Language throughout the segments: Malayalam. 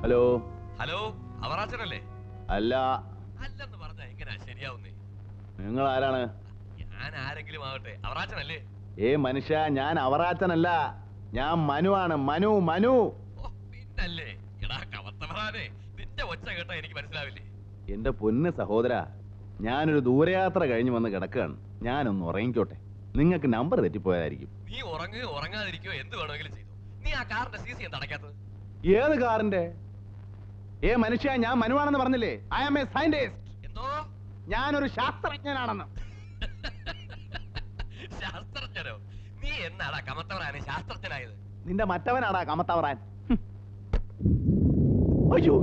Hello hello, അവറാച്ചനല്ലേ? അല്ല. അല്ലെന്ന് പറഞ്ഞാ എങ്ങനെയാ ശരിയാവുന്നേ? നിങ്ങൾ ആരാണ്? ഞാൻ ആരെങ്കിലും ആവട്ടെ, അവറാച്ചനല്ലേ? മനുഷ്യ, ഞാൻ അവറാച്ചനല്ല, ഞാൻ മനുവാണ്. മനു മനു. പിന്നല്ലേ. എടാ കവത്തവറാനെ, നിന്റെ ഒച്ച കേട്ടാ എനിക്ക് മനസ്സിലാവില്ലേ? എന്റെ പൊന്ന് സഹോദര, ഞാനൊരു ദൂരയാത്ര കഴിഞ്ഞ് വന്ന് കിടക്കുകയാണ്. ഞാനൊന്ന് ഉറങ്ങിക്കോട്ടെ. നിങ്ങൾക്ക് നമ്പർ തെറ്റിപ്പോയതായിരിക്കും. നീ ഉറങ്ങാതിരിക്കോ, എന്ത് വേണമെങ്കിലും ചെയ്തു. നീ ആ കാറിന്റെ CC എന്താ അടയ്ക്കാത്തത്? ഏത് കാറിന്റെ? മനുഷ്യ, ഞാൻ മനുവാണെന്ന് പറഞ്ഞില്ലേ? I am a scientist. എന്തോ? ഞാനൊരു ശാസ്ത്രജ്ഞനാണെന്ന്. ശാസ്ത്രജ്ഞനോ? നീ എന്നാടാ കമത്തവറാനെ ശാസ്ത്രജ്ഞനായത്? നിന്റെ മറ്റവനാടാ കമത്തവറാൻ. അയ്യോ,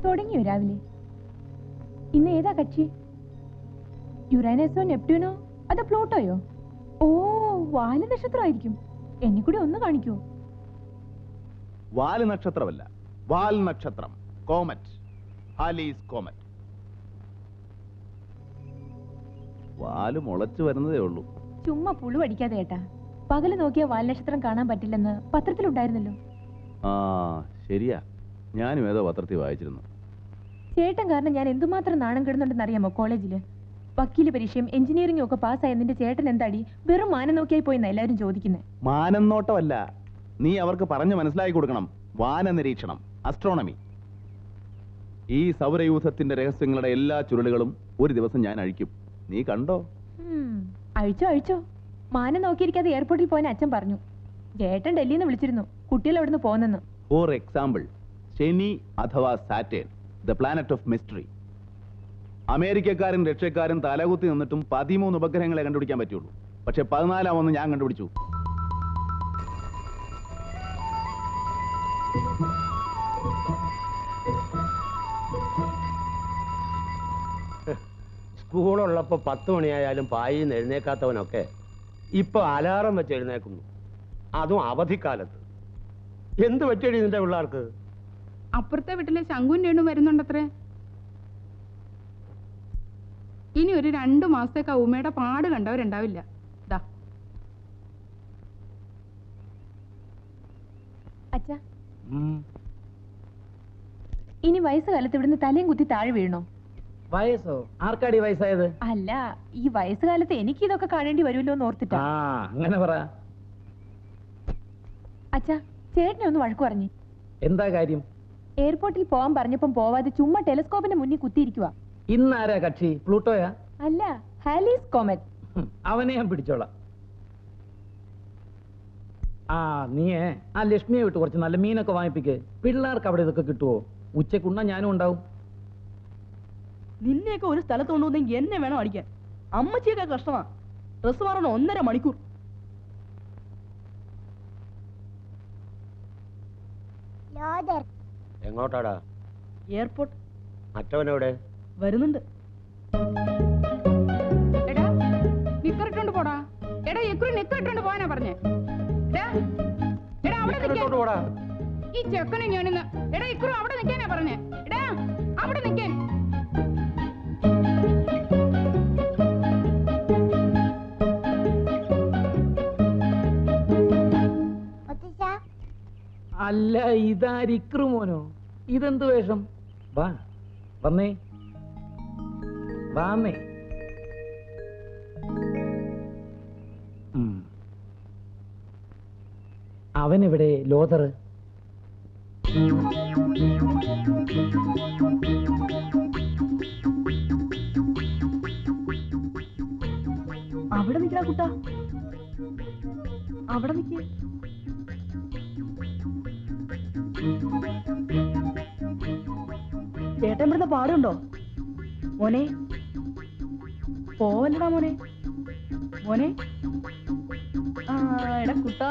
തുടങ്ങിയോ രാവിലെ? ഇന്ന് ഏതാ കക്ഷി? യുറാനസോ നെപ്റ്റ്യൂണോ അതോ പ്ലൂട്ടോയോ? ഓ, വാല് നക്ഷത്രമായിരിക്കും. എന്നെ കൂടി ഒന്ന് കാണിക്കോ? വാല് നക്ഷത്രമല്ല, വാൽ നക്ഷത്രം. കോമറ്റ്. Halley's comet. വാല് മുളച്ചു വരുന്നതേ ഉള്ളൂ. ചുമ്മാ പുളുവടിക്കാതെ ഏട്ടാ. പകല് നോക്കിയ വാൽ നക്ഷത്രം കാണാൻ പറ്റില്ലെന്ന് പത്രത്തിലുണ്ടായിരുന്നല്ലോ. ആ ശരിയാ, ഞാനും ഏതോ പത്രത്തിൽ വായിച്ചിരുന്നു. ചേട്ടൻ കാരണം ഞാൻ എന്തുമാത്രം നാണം കിടന്നുണ്ടെന്ന് അറിയാമോ കോളേജില്? വക്കീല് പരീക്ഷയും എഞ്ചിനീയറിംഗും ഒക്കെ പാസ്സായ നിന്റെ ചേട്ടൻ എന്താടി വെറും മാനം നോക്കിയായി പോയിന്ന് എല്ലാവരും ചോദിക്കുന്നത്. മാനം നോട്ടമല്ല, നീ അവർക്ക് പറഞ്ഞു മനസ്സിലാക്കി കൊടുക്കണം. വാന നിരീക്ഷണം, അസ്ട്രോണമി. ഈ സൗരയൂഥത്തിന്റെ രഹസ്യങ്ങളുടെ എല്ലാ ചുരുളുകളും ഒരു ദിവസം ഞാൻ അഴിക്കും. നീ കണ്ടോ? അഴിച്ചോ അഴിച്ചോ. മാനം നോക്കിയിരിക്കാതെ എയർപോർട്ടിൽ പോയാൻ അച്ഛൻ പറഞ്ഞു. ചേട്ടൻ ഡൽഹിയിൽ നിന്ന് വിളിച്ചിരുന്നു, കുട്ടികൾ എവിടുന്ന് പോകുന്നെന്ന്. ഫോർ എക്സാമ്പിൾ, ശനി അഥവാ Saturn, the planet of mystery. അമേരിക്കക്കാരും റഷ്യക്കാരും തലകുത്തി നിന്നിട്ടും 13 ഉപഗ്രഹങ്ങളെ കണ്ടുപിടിക്കാൻ പറ്റുള്ളൂ. പക്ഷെ 14 ഞാൻ കണ്ടുപിടിച്ചു. സ്കൂളുള്ളപ്പോൾ 10 മണിയായാലും പായിൽ നിന്ന് എഴുന്നേക്കാത്തവനൊക്കെ ഇപ്പൊ അലാറം വെച്ച് എഴുന്നേക്കുന്നു, അതും അവധിക്കാലത്ത്. എന്ത് പറ്റിയടി നിന്റെ പിള്ളേർക്ക്? അപ്പുറത്തെ വീട്ടിലെ ശങ്കുൻ രേണു വരുന്നുണ്ടത്രേ. ഇനി ഒരു 2 മാസത്തേക്ക് ഉമ്മയുടെ പാട് കണ്ടവരുണ്ടാവില്ല. അച്ഛാ, ഇനി വയസ്സുകാലത്ത് ഇവിടുന്ന് തലയും കുത്തി താഴെ വീഴണോ? വയസ്സോ? ആർക്കാടി വയസ്സായത്? അല്ല, ഈ വയസ്സുകാലത്ത് എനിക്ക് ഇതൊക്കെ കാണേണ്ടി വരുമല്ലോ എന്ന് ഓർത്തിട്ടാ. അങ്ങനെ പറ. അച്ഛാ, ചേട്ടനെ ഒന്ന് വഴക്കു പറഞ്ഞു. എന്താ കാര്യം? എയർപോർട്ടിൽ പോവാൻ പറഞ്ഞപ്പം പോവാതെ ചുമ്മാ ടെലിസ്കോപ്പിന്റെ മുന്നിൽ കുത്തിയിരിക്കുക. ഇന്നാരാ കക്ഷി? പ്ലൂട്ടോയാ? അല്ല, ഹാലീസ് കോമറ്റ്. അവനെ ഞാൻ പിടിച്ചോളാം. നീയേ ആ ലക്ഷ്മിയെ വിട്ട് കുറച്ച് നല്ല മീനൊക്കെ വാങ്ങിപ്പിക്ക്. പിള്ളേർക്ക് അവിടെ ഇതൊക്കെ കിട്ടുവോ? ഉച്ചക്കുണ്ണ ഞാനും ഉണ്ടാവും. നിന്നെയൊക്കെ ഒരു സ്ഥലത്ത് കൊണ്ടുവന്നെങ്കിൽ എന്നെ വേണം അടിക്കാൻ. അമ്മച്ചിയൊക്കെ കഷ്ടമാ. ഡ്രസ് മാറണം 1.5 മണിക്കൂർ. എങ്ങോട്ടാടാ? എയർപോർട്ട്. മറ്റവനെവിടെ? വരുന്നുണ്ട്. എടാ നിക്കറിട്ടോണ്ട് പോടാ. എടാ എക്കുറി നിക്കറിട്ടോണ്ട് പോവാനാ പറഞ്ഞേ. ഈ ചെക്കനെ ഞാനിന്ന് എടാ ഇക്കുറി അവിടെ നിൽക്കാനാ പറഞ്ഞേ. എടാ അവിടെ നിൽക്കാൻ. അല്ല, ഇതാരിക്രു മോനോ? ഇതെന്ത് വേഷം? വാ വന്നേ, വാന്നേ. അവനെവിടെ ലോതർ? അവിടെ നിൽക്കണ കുട്ടാ, അവിടെ നിൽക്കേ. ചേട്ടൻ ഇവിടുത്തെ പാടുണ്ടോ മോനെ? പോവല്ലടാ മോനെ. മോനെ എടാ കുട്ടാ.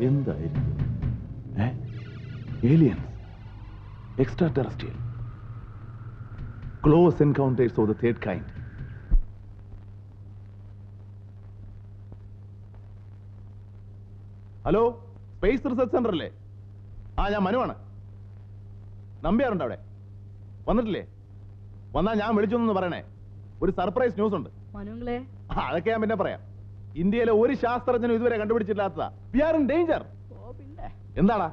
എന്തായിരിക്കും? Aliens, extra terrestrial, close encounters of the third kind. Hello, space research centre അല്ലേ? ഞാൻ മനുവാണ്. നമ്പ്യാറുണ്ട് അവിടെ? വന്നിട്ടില്ലേ? വന്നാ ഞാൻ വിളിച്ചൊന്നു പറയണേ. ഒരു സർപ്രൈസ് ന്യൂസ് ഉണ്ട്. മനുങ്ങളെ അതൊക്കെ ഞാൻ പിന്നെ പറയാം. ഇന്ത്യയിലെ ഒരു ശാസ്ത്രജ്ഞനും ഇതുവരെ കണ്ടുപിടിച്ചിട്ടില്ലാത്തതാ. We are in danger. പിന്നെ എന്താടാ?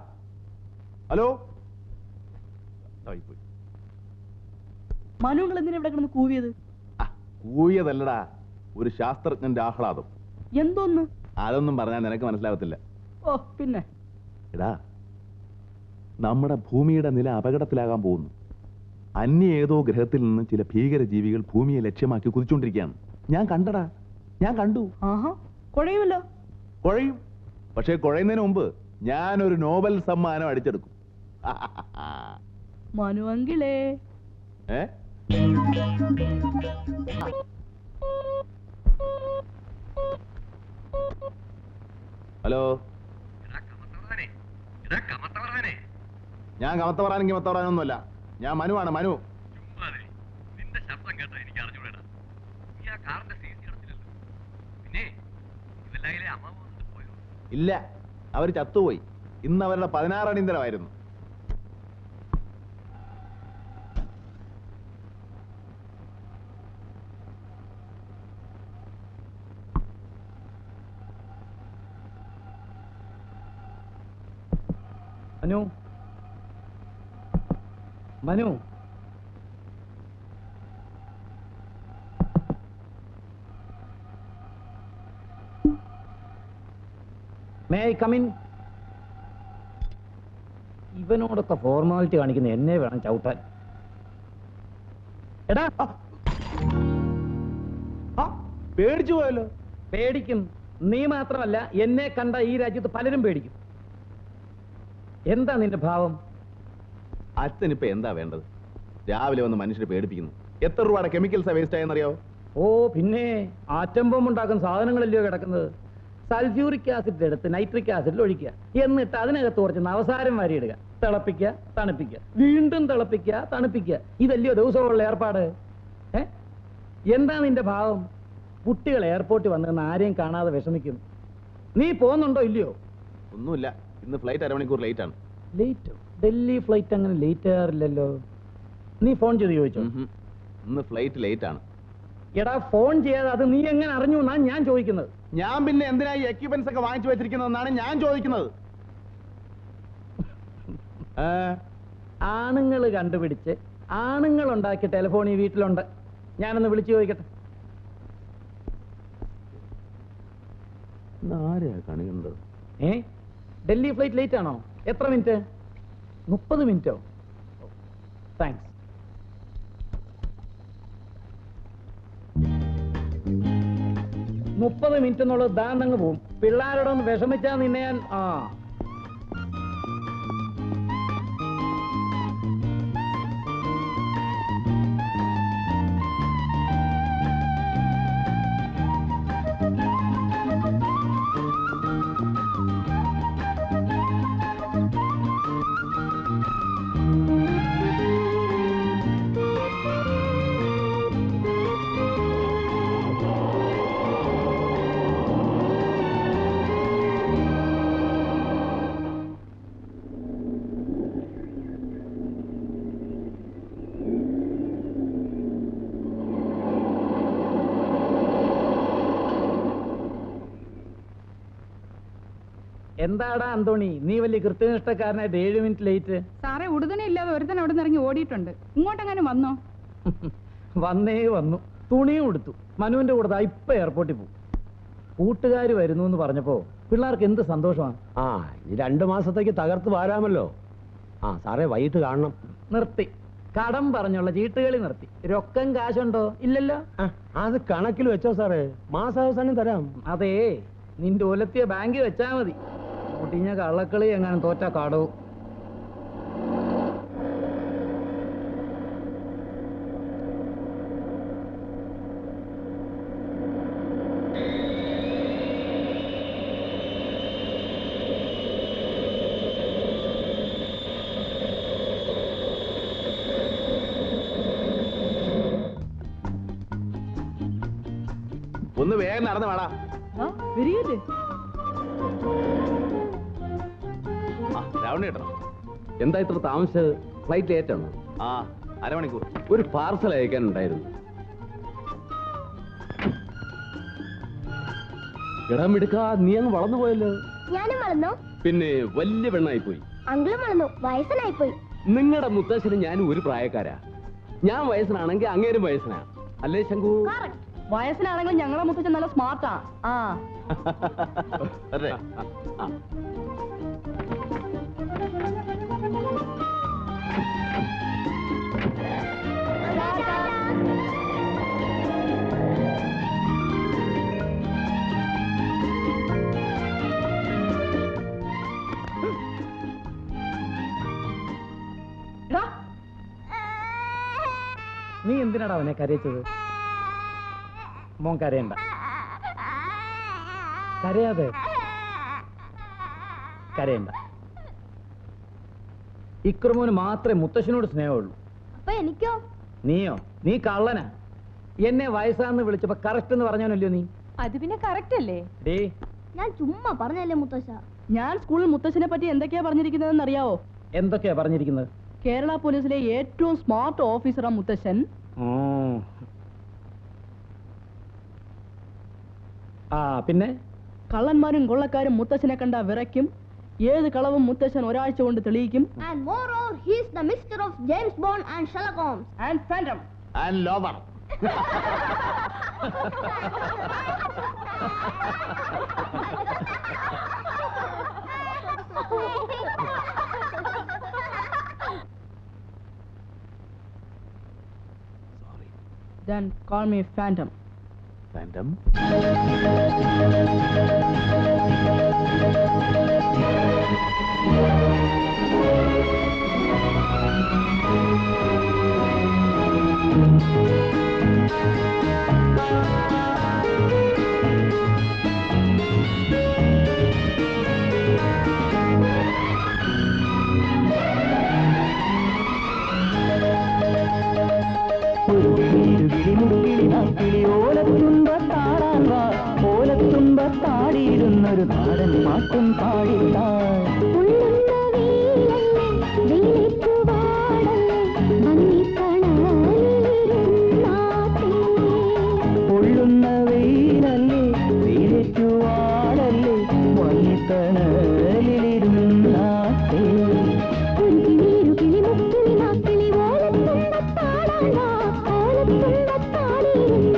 ഹലോ, മനുങ്ങൾ എന്തിനാ ഇവിടെ കിടന്ന് കൂവിയത്? കൂയതല്ലടാ, ഒരു ശാസ്ത്രജ്ഞന്റെ ആഹ്ലാദം. എന്തോന്ന്? അതൊന്നും പറഞ്ഞാൽ നിനക്ക് മനസ്സിലാവത്തില്ല. ഓ പിന്നെ എടാ, നമ്മുടെ ഭൂമിയുടെ നില അപകടത്തിലാകാൻ പോകുന്നു. അന്യ ഏതോ ഗ്രഹത്തിൽ നിന്ന് ചില ഭീകര ജീവികൾ ഭൂമിയെ ലക്ഷ്യമാക്കി കുതിച്ചുകൊണ്ടിരിക്കുകയാണ്. ഞാൻ കണ്ടടാ, ഞാൻ കണ്ടു. ആഹാ, കുഴയുമല്ലോ. കുഴയും. പക്ഷേ കുഴയുന്നതിന് മുമ്പ് ഞാനൊരു നോബൽ സമ്മാനം അടിച്ചെടുക്കും. മനുവെങ്കിലേ ഏ? ഹലോ, ഞാൻ കമത്തവറാനെങ്കിൽ മത്തവറാനൊന്നുമല്ല. ഞാൻ മനുവാണ്, മനു. നിന്റെ ശബ്ദം കേട്ടാ എനിക്ക് അറിഞ്ഞൂടാ. നീ ആ കാറിന്റെ സീസി അടച്ചില്ലല്ലോ. പിന്നെ ഇതെല്ലാം അമ്മാവ് വന്നിട്ട് പോയോ? ഇല്ല, അവർ ചത്തുപോയി. ഇന്ന് അവരുടെ 16 അടിയന്തരമായിരുന്നു. Manu, Manu, may I come in? ഇവനോടൊക്കെ ഫോർമാലിറ്റി കാണിക്കുന്ന എന്നെ വേണം ചവിട്ടാൻ. എടാ, പേടിച്ചു പോയല്ലോ. പേടിക്കും. നീ മാത്രമല്ല, എന്നെ കണ്ട ഈ രാജ്യത്ത് പലരും പേടിക്കും. എന്താ നിന്റെ ഭാവം? അച്ഛനിപ്പോ എന്താ വേണ്ടത്? രാവിലെ വന്ന് മനുഷ്യരെ പേടിപ്പിക്കുന്നു. എത്ര രൂപയുടെ കെമിക്കൽസാ വേസ്റ്റ് ആയെന്നറിയോ? ഓ പിന്നെ, ആറ്റം ബോംബ് ഉണ്ടാക്കുന്ന സാധനങ്ങളല്ലയോ കിടക്കുന്നത്. സൾഫ്യൂറിക് ആസിഡ് എടുത്ത് നൈട്രിക് ആസിഡിൽ ഒഴിക്കുക, എന്നിട്ട് അതിനകത്ത് കുറച്ച് നവസാരം വാരിയിടുക, തിളപ്പിക്കുക, തണുപ്പിക്കുക, വീണ്ടും തിളപ്പിക്കുക, തണുപ്പിക്കുക. ഇതല്ലയോ ദിവസമുള്ള ഏർപ്പാട്? എന്താ നിന്റെ ഭാവം? കുട്ടികൾ എയർപോർട്ടിൽ വന്ന് ആരെയും കാണാതെ വിഷമിക്കും. നീ പോകുന്നുണ്ടോ ഇല്ലയോ? ഒന്നുമില്ല, ഇന്ന് ഫ്ലൈറ്റ് അരമണിക്കൂർ ലേറ്റ് ആണ്. ലേറ്റോ? ഡൽഹി ഫ്ലൈറ്റ് അങ്ങനെ ലേറ്റ് ആറില്ലല്ലോ. നീ ഫോൺ ചെയ്ത് ചോദിച്ചോ? ഇന്ന് ഫ്ലൈറ്റ് ലേറ്റ് ആണ്. എടാ, ഫോൺ ചെയ്യാതെ അത് നീ എങ്ങനെ അറിഞ്ഞു എന്നാണ് ഞാൻ ചോദിക്കുന്നത്. ഞാൻ പിന്നെ എന്തിനാ ഈ എക്യുപ്മെന്റ്സ് ഒക്കെ വാങ്ങിച്ചു വെച്ചിരിക്കുന്നതെന്നാണ് ഞാൻ ചോദിക്കുന്നത്. ആണുങ്ങൾ കണ്ടുപിടിച്ച് ആണുങ്ങൾ ഉണ്ടാക്കിയ ടെലിഫോൺ ഈ വീട്ടിലുണ്ട്. ഞാനൊന്ന് വിളിച്ചു ചോദിക്കട്ടെ. ആരെയാ കണി കണ്ടത്? ഡൽഹി ഫ്ലൈറ്റ് ലേറ്റ് ആണോ? എത്ര മിനിറ്റ്? 30 മിനിറ്റോ? താങ്ക്സ്. മുപ്പത് മിനിറ്റ് എന്നുള്ളത് ദാണ്ടങ്ങ് പോവും. പിള്ളേരോടൊന്ന് വിഷമിച്ചാ നിന്നെ ഞാൻ എന്താടാ അന്തോണി, നീ വലിയ കൃത്യനിഷ്ഠക്കാരനായിട്ട് 7 മിനിറ്റ് ലേറ്റ്? സാറേ, ഉടുതനെ ഇല്ലാതെ ഒരുത്തൻ അവിടെ നിന്ന് ഇറങ്ങി ഓടിയിട്ടുണ്ട്. ഇങ്ങോട്ടെങ്ങാനും വന്നോ? വന്നു. തുണിയും കൊടുത്തു. മനുവിന്റെ കൂടെ ഇപ്പൊ എയർപോർട്ടിൽ പോകും. കൂട്ടുകാർ വരുന്നു എന്ന് പറഞ്ഞപ്പോ പിള്ളേർക്ക് എന്ത് സന്തോഷമാണ്. ഈ 2 മാസത്തേക്ക് തകർത്ത് വാരാമല്ലോ. സാറേ, വൈകിട്ട് കാണണം. നിർത്തി. കടം പറഞ്ഞുള്ള ചീട്ടുകളി നിർത്തി. രൊക്കം കാശുണ്ടോ? ഇല്ലല്ലോ. അത് കണക്കിൽ വെച്ചോ സാറേ, മാസാവസാനം തരാം. അതേ, നിന്റെ ഒലത്തിയ ബാങ്കിൽ വെച്ചാ മതി. മുട്ടിഞ്ഞ കള്ളക്കളി എങ്ങാനും തോറ്റ കാടവും. ഒന്ന് വേഗം നടന്നു വേടാ. വരികയല്ലേ? രാവണ കേട്ടോ. എന്താ ഇത്ര താമസിച്ചത്? ഫ്ലൈറ്റ് ലേറ്റ് ആണോ? ആ, അരമണിക്കൂർ. ഒരു പാർസൽ അയക്കാനുണ്ടായിരുന്നു. ഇടാൻ എടുക്കാ, നീ അങ്ങ് വളർന്നു പോയല്ലോ. ഞാനും വളർന്നോ? പിന്നെ വലിയ പെണ്ണായി പോയി. അങ്കിളും വളർന്നു, വയസ്സനായി പോയി. നിങ്ങളുടെ മുത്തശ്ശനും ഞാനും ഒരു പ്രായക്കാരാ. ഞാൻ വയസ്സനാണെങ്കിൽ അങ്ങേരും വയസ്സനാ, അല്ലേ ശങ്കു? വയസ്സിനാണെങ്കിലും ഞങ്ങളെ മുത്തച്ഛൻ നല്ല സ്മാർട്ടാ. ആ അതെ. നീ എന്തിനാടാ അവനെ കരയിച്ചത്? മോൻ കരയണ്ട, കരയാതെ കരയണ്ട. ഇക്രമോന് മാത്രമേ മുത്തശ്ശനോട് സ്നേഹമുള്ളൂ. അപ്പൊ എനിക്കോ? നീയോ? നീ കള്ളനാ. എന്നെ വയസ്സാന്ന് വിളിച്ചപ്പോ കറക്റ്റ് എന്ന് പറഞ്ഞാനല്ലോ നീ. അത് പിന്നെ കറക്റ്റ് അല്ലേ? ഡേ, ഞാൻ ചുമ്മാ പറഞ്ഞല്ലേ മുത്തശ്ശ. ഞാൻ സ്കൂളിൽ മുത്തശ്ശനെ പറ്റി എന്തൊക്കെയാ പറഞ്ഞിരിക്കുന്നതെന്ന് അറിയാവോ? എന്തൊക്കെയാ പറഞ്ഞിരിക്കുന്നത്? കേരള പോലീസിലെ ഏറ്റവും സ്മാർട്ട് ഓഫീസറാ മുത്തശ്ശൻ. ആ പിന്നെ കള്ളന്മാരും കൊള്ളക്കാരും മുത്തശ്ശനെ കണ്ട വിറയ്ക്കും. ഏത് കളവും മുത്തശ്ശൻ ഒരാഴ്ച കൊണ്ട് തെളിയിക്കും. And moreover, he is the Mr. of James Bond and Sherlock Holmes. And Phantom. And lover. Then call me Phantom. Phantom? ഓലത്തുമ്പത്താടിയിരുന്നൊരു നാടൻ പാട്ടും പാടിത്താൻ പൊള്ളുന്ന വെയിലല്ലേ വെയിലേറ്റുവാടല്ലേ വന്നിത്തണലിരുന്നാട്ടേ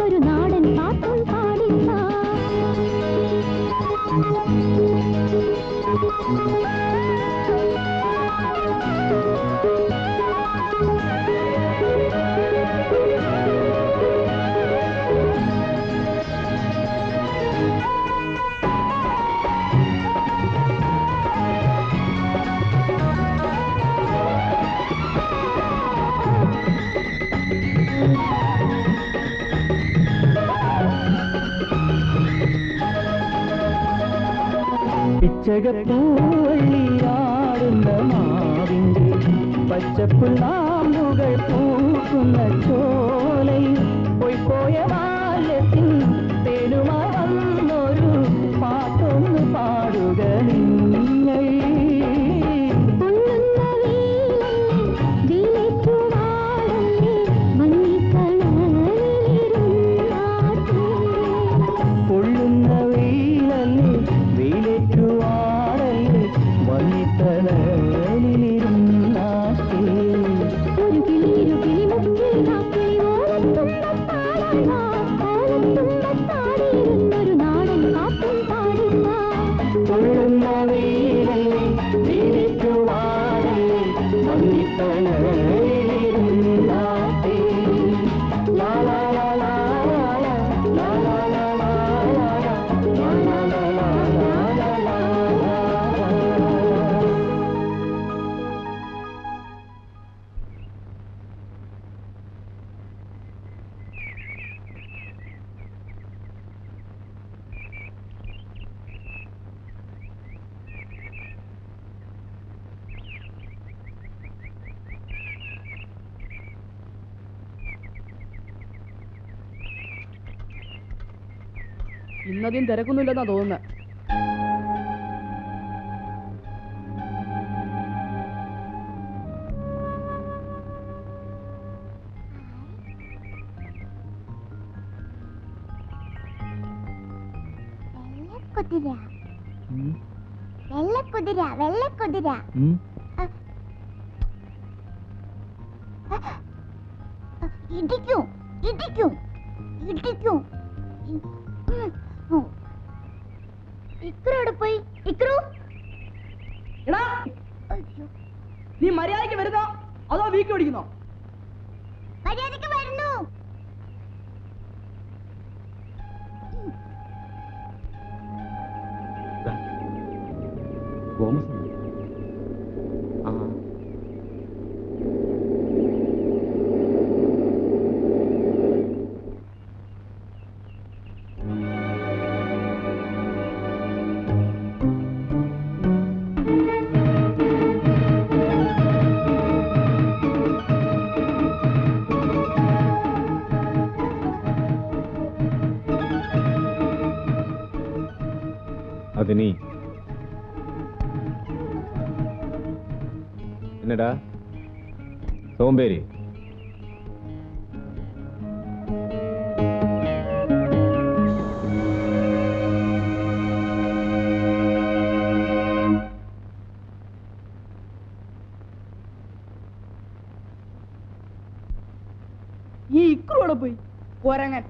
ഒരു നാടൻ പാട്ടും പാടിത്താ. പിച്ചകപ്പൂവള്ളിയാടുന്ന മാവിൻ്റെ പച്ചപ്പുള്ളാമ്പുകൾ പൂക്കുന്ന ചോലയിൽ പോയ ബാല്യത്തിൻ തേനുമായി വന്നൊരു പാട്ടൊന്ന് പാടുക നിങ്ങൾ. പൊള്ളുന്ന വെയിലല്ലേ വെയിലേറ്റുവാടല്ലേ വന്നിത്തണലിരുന്നാട്ടേ. ഒരു കിളിരു കിളിമുക്കിൽ നാക്കിളി ഓലത്തുമ്പത്താടാ ഇന്നധികം തിരക്കൊന്നുമില്ലെന്നാ തോന്നുന്നത്. വെള്ളക്കുതിര വെള്ളക്കുതിര ഇടിക്കും ഇടിക്കും ഇടിക്കും. ഇക്രോടെ പോയി ഇക്രു. എടാ നീ മര്യാദയ്ക്ക് വരുന്നോ അതോ വീക്ക് ഓടിക്കുന്നോ? മര്യാദയ്ക്ക് വരുന്നു. അതിനി എന്നടാ സോമ്പേരി? ഈ ഇക്രോടെ പോയി കൊരങ്ങൻ.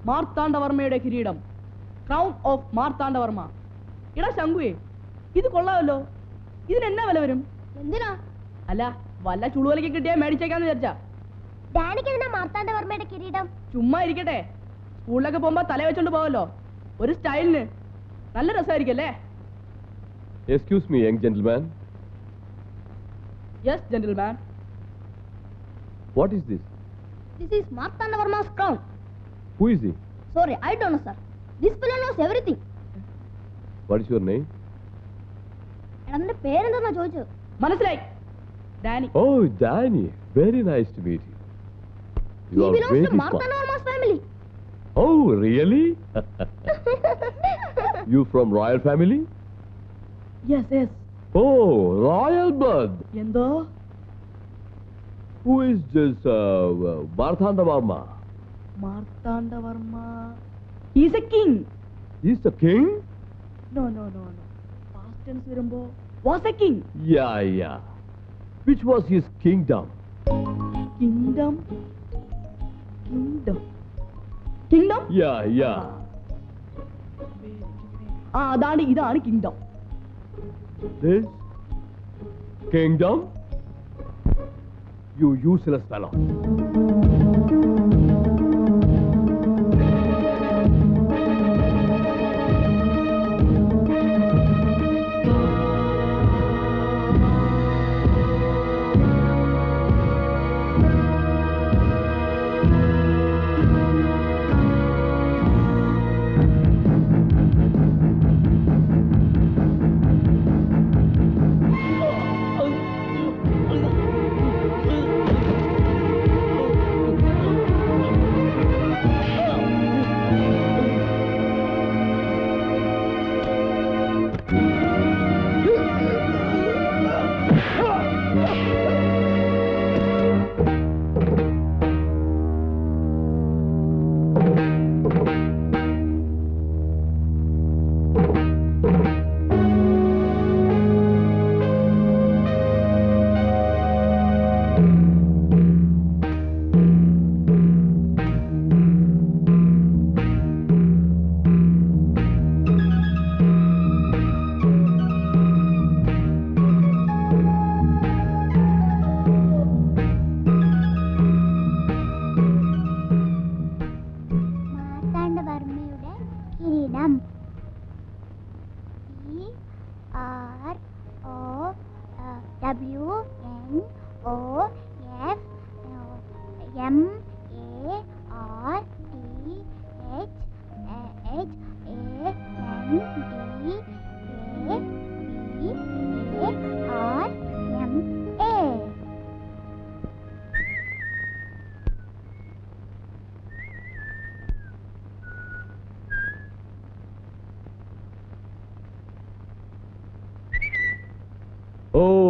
മാർത്താണ്ഡവർമ്മയുടെ കിരീടം, ക്രൗൺ ഓഫ് മാർത്താണ്ഡവർമ്മ. എടാ ശങ്കുവേ, ഇത് കൊള്ളാമല്ലോ. ഇതിന് എന്നാ വില വരും? എന്തിനാ? അല്ല, വല്ല ചുളുവലയ്ക്ക് കിട്ടിയാ മേടിച്ചേക്കാന്ന് വിചാരിച്ചാ. ഡാനിക്കെന്തിനാ മാർത്താണ്ഡവർമ്മയുടെ കിരീടം? ചുമ്മാ ഇരിക്കട്ടെ, സ്കൂളിലൊക്കെ പോകുമ്പോ തല വെച്ചോണ്ട് പോവല്ലോ, ഒരു സ്റ്റൈലിന്. നല്ല രസമായിരിക്കും അല്ലേ? Excuse me, young gentleman. Yes, gentleman. What is this? This is Martandavarma's crown. Who is he? Sorry, I don't know, sir. This fellow knows everything. What is your name? എടാ നിന്റെ പേരെന്താ ചോദിച്ചത്? മനസ്സിലായി, Dani. Oh, Danny. Very nice to meet you. He belongs to Martandavarma's family. Oh, really? You from royal family? Yes, yes. Oh, royal blood. എന്തോ? Who is this Martandavarma? Martandavarma. He's a king. He's the king? No. Past tense വരുമ്പോ was a king. Yeah. Which was his kingdom? Kingdom. Yeah. ഇതാണ് kingdom. This kingdom? You useless fellow.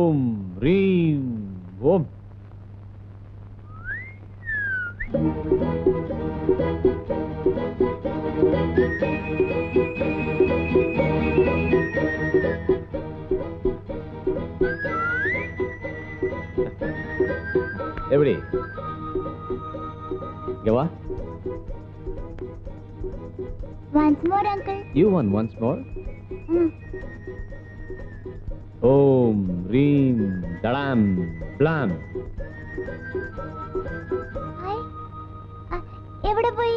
ഓം റീം ഓം. എവിടെ Gawah? Once more, uncle. You want once more? Om Reem Dalam Blam. Hi. എവിടെ പോയി?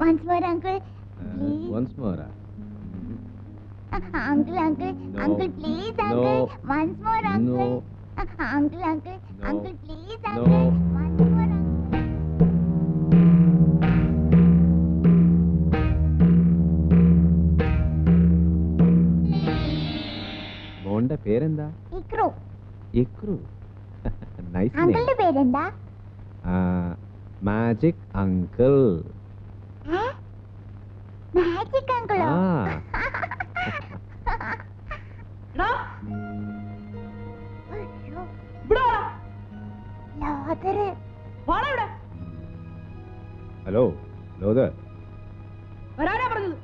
Once more, uncle. Please. Once more. Uncle, uncle. No. Uncle, please, No. uncle. Once more, uncle. No. Uncle, uncle. No. Uncle, please, No. uncle. Once more, uncle. മോന്റെ പേരെന്താ? ഇക്രു. ഇക്രു. Nice name. അങ്കിളുടെ പേരെന്താ? Magic uncle. മാജിക് അങ്കിളോ? എടാ അയ്യോ, ഇവിടെ വാടാ. ലോതറ്. വാടാ ഇവിടെ. Hello Lothar. വരാനാ പറഞ്ഞത്.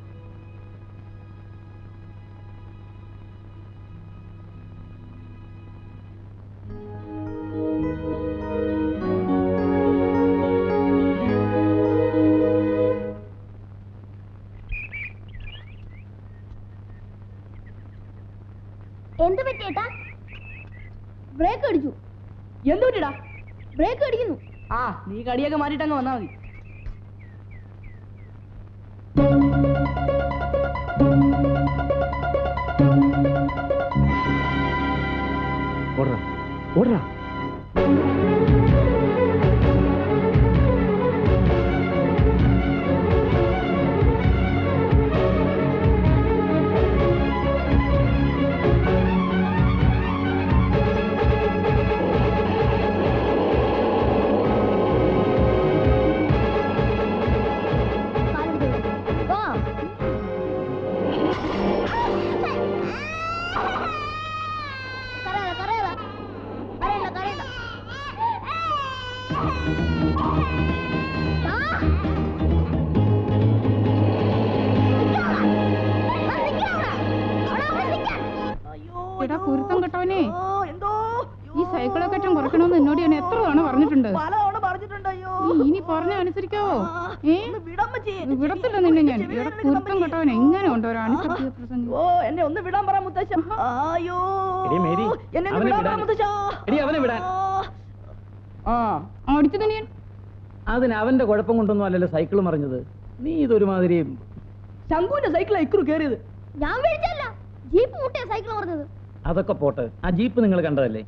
എന്ത് പറ്റിയേട്ടാ? ബ്രേക്ക് അടിച്ചു. എന്ത് പറ്റിടാ? ബ്രേക്ക് അടിക്കുന്നു. ആ, നീ കടിയൊക്കെ മാറ്റിട്ടങ്ങ് വന്നാ മതി. ഓടറാ ഓടറാ. എടാ കുരുത്തം കെട്ടവനെ, എന്തോ ഈ സൈക്കിളൊക്കെ ഏറ്റവും കുറയ്ക്കണമെന്ന് എന്നോട് ഞാൻ എത്ര തവണ പറഞ്ഞിട്ടുണ്ട്. പലതവണ പറഞ്ഞിട്ടുണ്ട്. അയ്യോ, നീ ഇനി പറഞ്ഞ അനുസരിക്കാവോ? വിടമ്മച്ചി. വിടത്തില്ല നിന്നെ ഞാൻ. എടാ കുരുത്തം കെട്ടവനെ, ഇങ്ങനെ ഉണ്ടോ ഒരു അണിസത്യ പ്രസംഗം? ഓ, എന്നെ ഒന്ന് വിടാൻ പറ മുത്തശ്ശ. അയ്യോ, എടീ മേരി, എന്നെ ഒന്ന് അവനെ വിടാൻ പറ വിടാൻ. മുത്തശ്ശ. എടീ അവനെ വിടാൻ. ആ, അടിച്ചു തന്നെ ഞാൻ. അതിന് അവന്റെ കുഴപ്പം കൊണ്ടൊന്നും അല്ലല്ലോ സൈക്കിൾ മറിഞ്ഞത്. നീ ഇതൊരുമാതിരി. ശംഖുവിന്റെ സൈക്കിളാ ഇക്രു കയറിയത്. ഞാൻ മേടിച്ചല്ല, ജീപ്പ് മുട്ടിയ സൈക്കിൾ പറഞ്ഞത്. അതൊക്കെ പോട്ടെ, ആ ജീപ്പ് നിങ്ങൾ കണ്ടതല്ലേ?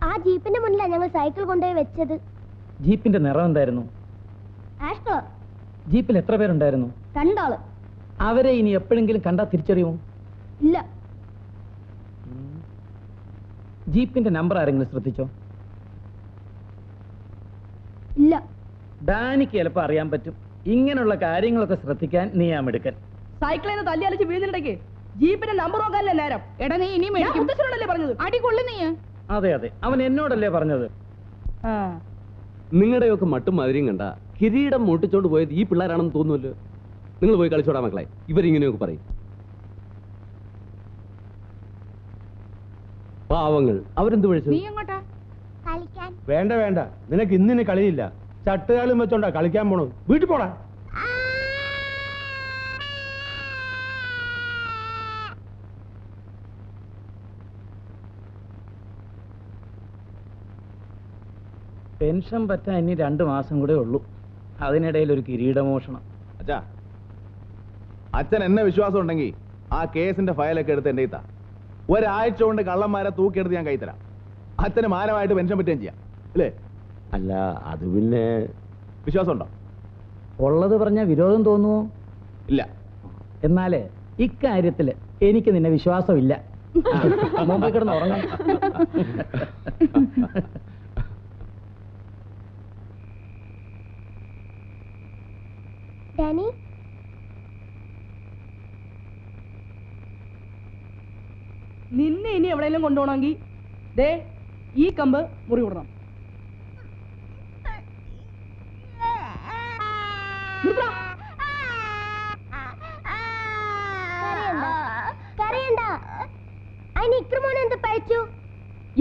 ആ ജീപ്പിന്റെ മുന്നിലാണ് ഞങ്ങൾ സൈക്കിൾ കൊണ്ടുപോയി വെച്ചത്. ജീപ്പിന്റെ നിറം എന്തായിരുന്നു? Ash colour. ജീപ്പിൽ എത്ര പേരുണ്ടായിരുന്നു? 2 ആള്. അവരെ ഇനി എപ്പോഴെങ്കിലും കണ്ടാ തിരിച്ചറിയുമോ? ഇല്ല. ജീപ്പിന്റെ നമ്പർ ആരെങ്കിലും ശ്രദ്ധിച്ചോ? ഇല്ല. ഡാനിക്ക് ചിലപ്പോൾ അറിയാൻ പറ്റും. ഇങ്ങനെയുള്ള കാര്യങ്ങളൊക്കെ ശ്രദ്ധിക്കാൻ നീ ആ മിടുക്കൻ. സൈക്കിളിൽ നിന്ന് തല്ലി അലച്ച് വീഴുന്നിടയ്ക്ക് ജീപ്പിന്റെ നമ്പർ നോക്കാനല്ലേ നേരം. എടാ നീ ഇനി മേടിക്കും. മുത്തശ്ശനോടല്ലേ പറഞ്ഞത്? അടി കൊള്ളു നീ. അതെ അതെ, അവൻ എന്നോടല്ലേ പറഞ്ഞത്. ആ, നിങ്ങളുടെയൊക്കെ മട്ടും മധുരം കണ്ട കിരീടം മുട്ടിച്ചോണ്ട് പോയത് ഈ പിള്ളേരാണെന്ന് തോന്നുമല്ലോ. നിങ്ങൾ പോയി കളിച്ചോടാ മക്കളെ. ഇവരിങ്ങനെയൊക്കെ പറയും. പാവങ്ങൾ, അവരെന്ത് വിളിച്ചു? നീ എങ്ങോട്ടാ? കളിക്കാൻ. വേണ്ട വേണ്ട, നിനക്ക് ഇന്നിന് കളിയില്ല. ചട്ടുകാലും വെച്ചോണ്ടാ കളിക്കാൻ പോണത്. വീട്ടിൽ പോടാ. പെൻഷൻ പറ്റാൻ ഇനി 2 മാസം കൂടെ ഉള്ളൂ. അതിനിടയിൽ ഒരു കിരീടമോഷണം. അച്ഛാ, അച്ഛൻ എന്നെ വിശ്വാസം ഉണ്ടെങ്കിൽ ആ കേസിന്റെ ഫയലൊക്കെ എടുത്ത് എന്റെ ഇത്താ. ഒരാഴ്ച കൊണ്ട് കള്ളന്മാരെ തൂക്കിയെടുത്ത് ഞാൻ കൈത്തരാം. അച്ഛന് മാനമായിട്ട് പെൻഷൻ പറ്റുകയും ചെയ്യാം, അല്ലേ? അല്ല, അത് പിന്നെ വിശ്വാസം ഉണ്ടോ? ഉള്ളത് പറഞ്ഞാൽ വിരോധം തോന്നുമോ? ഇല്ല. എന്നാലേ ഇക്കാര്യത്തില് എനിക്ക് നിന്നെ വിശ്വാസമില്ല. മുമ്പ് കിടന്ന് ഉറങ്ങാം. ഡാനി നിന്നെ ഇനി എവിടെയെങ്കിലും കൊണ്ടുപോകണമെങ്കിൽ ദേ ഈ കമ്പ് മുറി വിടണം.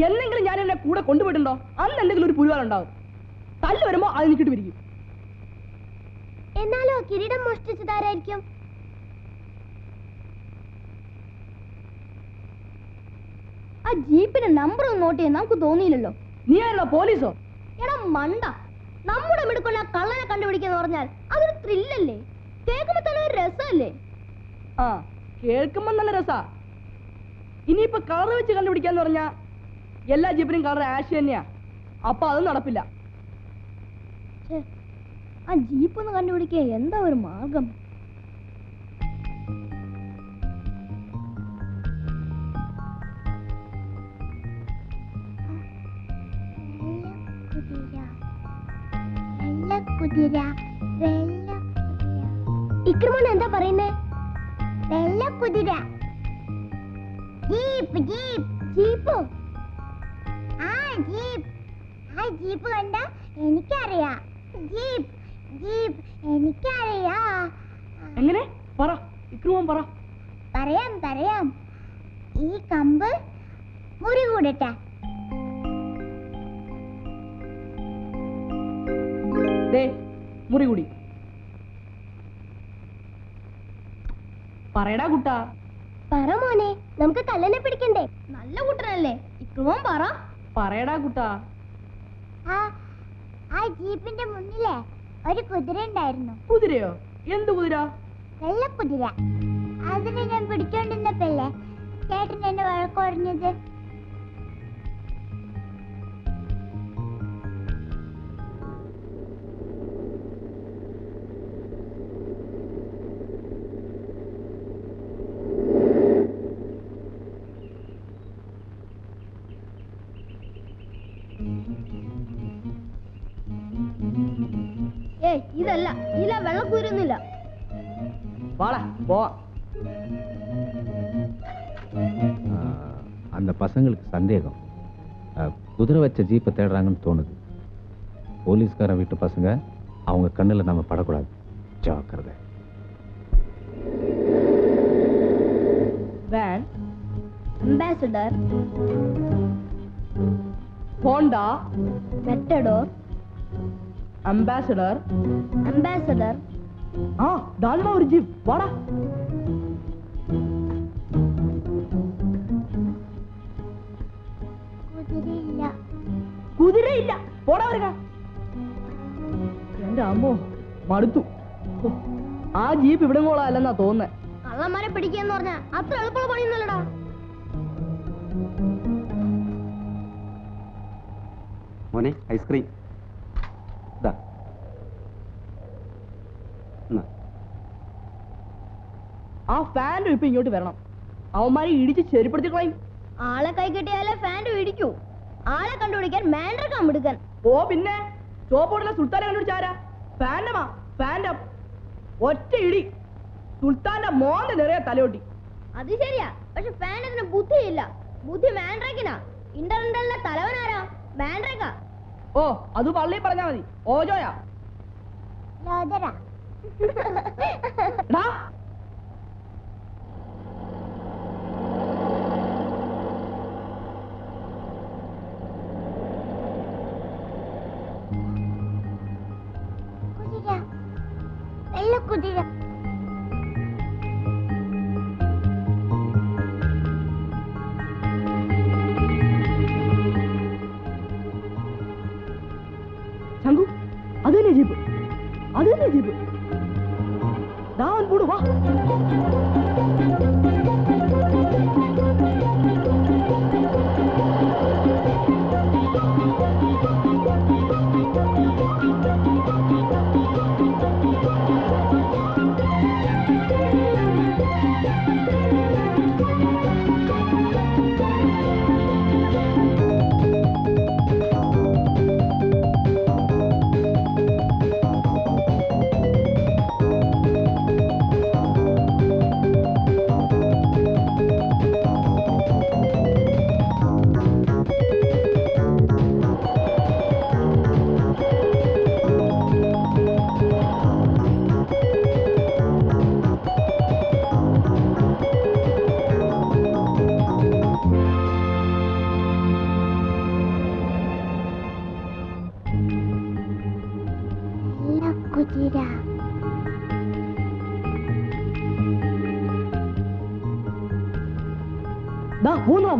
എന്നെങ്കിലും ഞാൻ എന്നെ കൂടെ കൊണ്ടുപോയിട്ടുണ്ടോ? അന്ന് എന്തെങ്കിലും ഒരു പുരുവാലുണ്ടാവും. തല്ല് വരുമ്പോ അത് എനിക്കിട്ട് പിരിക്കും. എന്നാലോ കിരീടം മോഷ്ടിച്ചതാരായിരിക്കും? ആ ജീപ്പിന്റെ നമ്പർ ഒന്ന് നോട്ട് ചെയ്യാൻ നമുക്ക് തോന്നിയില്ലല്ലോ. നീ ആയിരുന്നോ പോലീസോ? എടാ മണ്ട, നമ്മുടെ മിടുക്കൊണ്ട കള്ളനെ കണ്ടുപിടിക്കാന്ന് പറഞ്ഞാൽ അതൊരു ത്രില്ലല്ലേ? കേൾക്കുമ്പോ തന്നെ ഒരു രസമല്ലേ? ആ, കേൾക്കുമ്പോ നല്ല രസാ. ഇനിയിപ്പോ കളർ വെച്ച് കണ്ടുപിടിക്കാന്ന് പറഞ്ഞാ എല്ലാ ജീപ്പിനും കളർ ആഷ് തന്നെയാ. അപ്പൊ അത് നടപ്പില്ല. ആ ജീപ്പ് ഒന്ന് കണ്ടുപിടിക്കുക എന്താ ഒരു മാർഗം? ഇക്രമോൻ എന്താ പറയുന്നേ? വെള്ള കുതിര. ജീപ്പ് ജീപ്പ് ജീപ്പോ? ആ ജീപ്പ്. ആ ജീപ്പ് കണ്ട എനിക്കറിയാം. ജീപ്പ് ജീപ്പ് എനിക്കറിയാം. എങ്ങനെ പറ ഇക്രമോൻ പറ. പറയാം പറയാം. ഈ കമ്പ് മുറി കൂടട്ടെ. മുറി കൂടി. പറയടാ കുട്ടാ. പറ മോനെ, നമുക്ക് കള്ളനെ പിടിക്കണ്ടേ? നല്ല കുട്ടനല്ലേ ഇക്രമോൻ, പറ. പറയടാ കുട്ടാ. ആ ജീപ്പിന്റെ മുന്നിലെ ഒരു കുതിര ഉണ്ടായിരുന്നു. കുതിരയോ? എന്ത് കുതിര? വെള്ള കുതിര. അതിനെ ഞാൻ പിടിച്ചോണ്ടിരുന്നപ്പല്ലേ ചേട്ടൻ എന്നെ വഴക്കുറഞ്ഞത്. ഇതല്ല, ഇതില വെള്ളക്കുതിരൊന്നുമില്ല. அந்த பசங்களுக்கு சந்தேகம் குதிரை வச்ச ஜீப்பை தேடுறாங்கன்னு தோணுது. போலீஸ்காரன் வீட்டு பசங்க, அவங்க கண்ணில் நம்ம படக்கூடாது. ஜாக்கிரதை. Van, Ambassador, Honda, Matador, Ambassador, Ambassador. தாண்டா ஒரு ஜீப். வாடா. കുതിരയില്ല. കുതിരയില്ല. പോടാ വരിക. എന്റെ അമ്മോ, മടുത്തു. ആ ജീപ്പ് ഇവിടെ കൊള്ളാല്ലെന്നാ തോന്നുന്നേ. കള്ളന്മാരെ പിടിക്കാന്ന് പറഞ്ഞാ അത്ര എളുപ്പമുള്ള പണിയൊന്നുമല്ലടാ. മോനെ ഐസ്ക്രീം. ആ ഫാൻ ഇപ്പൊ ഇങ്ങോട്ട് വരണം. അവന്മാരെ ഇടിച്ച് ചെരുപ്പെടുത്തി കളയും. ആളെ കൈ കിട്ടിയാലേ ഫാൻ ഇടിക്കൂ. ആളെ കണ്ടുപിടിക്കാൻ മാൻഡ്രക്കാൻ എടുക്കാൻ. ഓ പിന്നെ ചോപ്പോടുള്ള സുൽത്താനെ കണ്ടുപിടിച്ചാരാ? ഫാൻഡമാ. ഫാൻഡം ഒറ്റ ഇടി സുൽത്താന്റെ മോന്റെ നിറയെ തലയോട്ടി. അത് ശരിയാ, പക്ഷെ ഫാൻഡത്തിന് ബുദ്ധിയില്ല. ബുദ്ധി മാൻഡ്രക്കിനാ. ഇന്റർനെറ്റിലെ തലവനാരാ? മാൻഡ്രക്ക. ഓ, അത് പള്ളി പറഞ്ഞാ മതി. ഓജോയാ. വെള്ള കുതിര. ശങ്കു, അത് തന്നെ ജീപ്പ്. അത് തന്നെ ജീപ്പ്. ദാൻ പോടു വാ.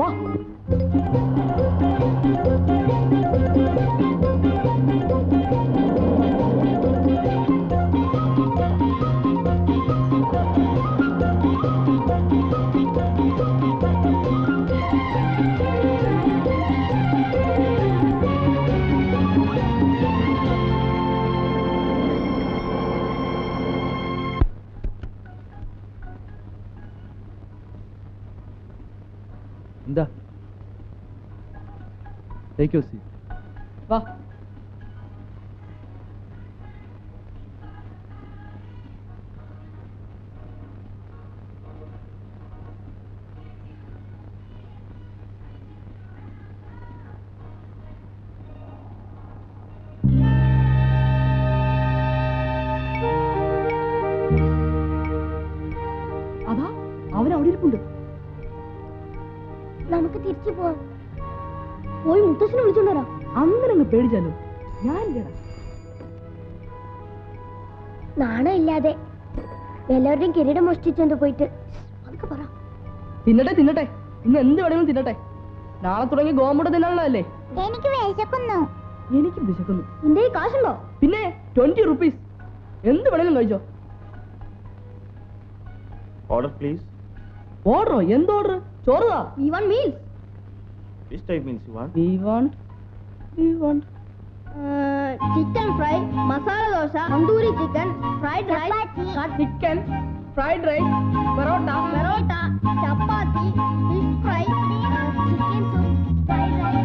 വാ. എന്താ ടേക്ക് യുവർ സീറ്റ്. വാ. അതാ അവൻ അവിടെ ഇരിപ്പുണ്ട്. നമുക്ക് തിരിച്ചു പോവാം. പോയി മുത്തശ്ശനെ വിളിച്ചോണ്ട് വരാം. അങ്ങനെ അങ്ങ് പേടിച്ചാലോ? ഞാനില്ലടാ. നാണം ഇല്ലാതെ എല്ലാവരുടെയും കിരീടം മോഷ്ടിച്ചെന്ന് പോയിട്ട് അതൊക്കെ പറ. തിന്നട്ടെ ഇന്ന് എന്ത് വേണമെങ്കിലും തിന്നട്ടെ. നാളെ തുടങ്ങി ഗോമുട തിന്നാനുള്ളതല്ലേ. എനിക്ക് വിശക്കുന്നു. എനിക്കും വിശക്കുന്നു. നിന്റെ കാശുണ്ടോ? പിന്നെ 20 rupees. എന്ത് വേണമെങ്കിലും കഴിച്ചോ. Order please. ഓർഡറോ? എന്ത് ഓർഡർ? ചോറുതാ. We want meals. Which type means you want? We want Chicken fry, masala dosa, tandoori chicken, fried rice, chicken, fried rice, parota, chapati, fish fry, chicken soup, fried rice.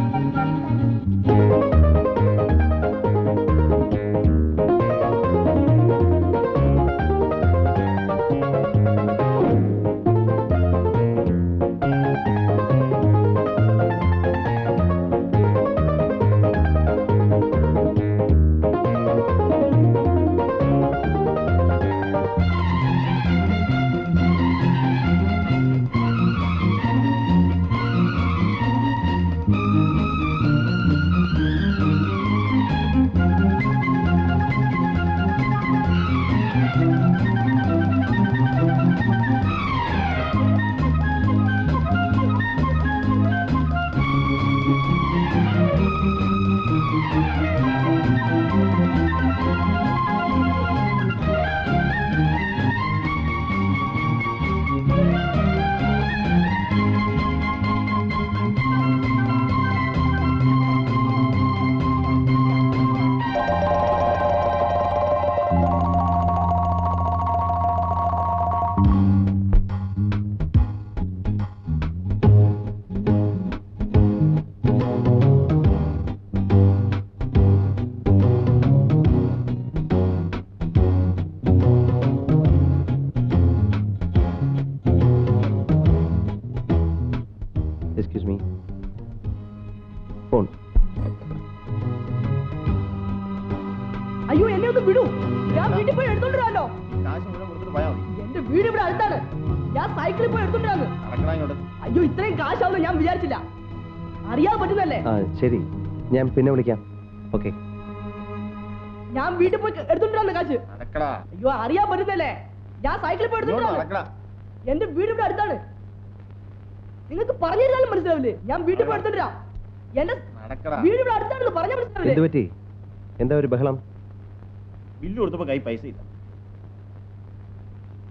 അയ്യോ എന്നെ ഒന്ന് വിടൂ. ഞാൻ വീട്ടിൽ പോയി എടുത്തോണ്ടിരാലോ. എന്റെ വീട് ഇവിടെ അടുത്താണ്. ഞാൻ സൈക്കിളിൽ പോയി എടുത്തോണ്ടിരാന്ന്. അയ്യോ ഇത്രയും കാശാവുന്ന ഞാൻ വിചാരിച്ചില്ല. അറിയാൻ പറ്റുന്നല്ലേ? ശരി, ഞാൻ പിന്നെ വിളിക്കാം. ഓക്കെ. ഞാൻ വീട്ടിൽ പോയി എടുത്തോണ്ടിരാന്ന് കാശ്. അയ്യോ അറിയാൻ പറ്റുന്നല്ലേ? ഞാൻ സൈക്കിളിൽ പോയി എടുത്തോണ്ടിരാന്ന്. എന്റെ വീട് ഇവിടെ അടുത്താണ്. നിങ്ങൾക്ക് പറഞ്ഞിരുന്നാലും മനസ്സിലാവില്ലേ? ഞാൻ വീട്ടിൽ പോയി എടുത്തോണ്ടിരാം. എന്റെ വീട് ഇവിടെ അടുത്താണെന്ന് പറഞ്ഞാൽ മനസ്സിലാവില്ലേ? എന്താ ഒരു ബഹളം? ബില്ല് കൊടുത്തപ്പോ കൈ പൈസ ഇല്ല.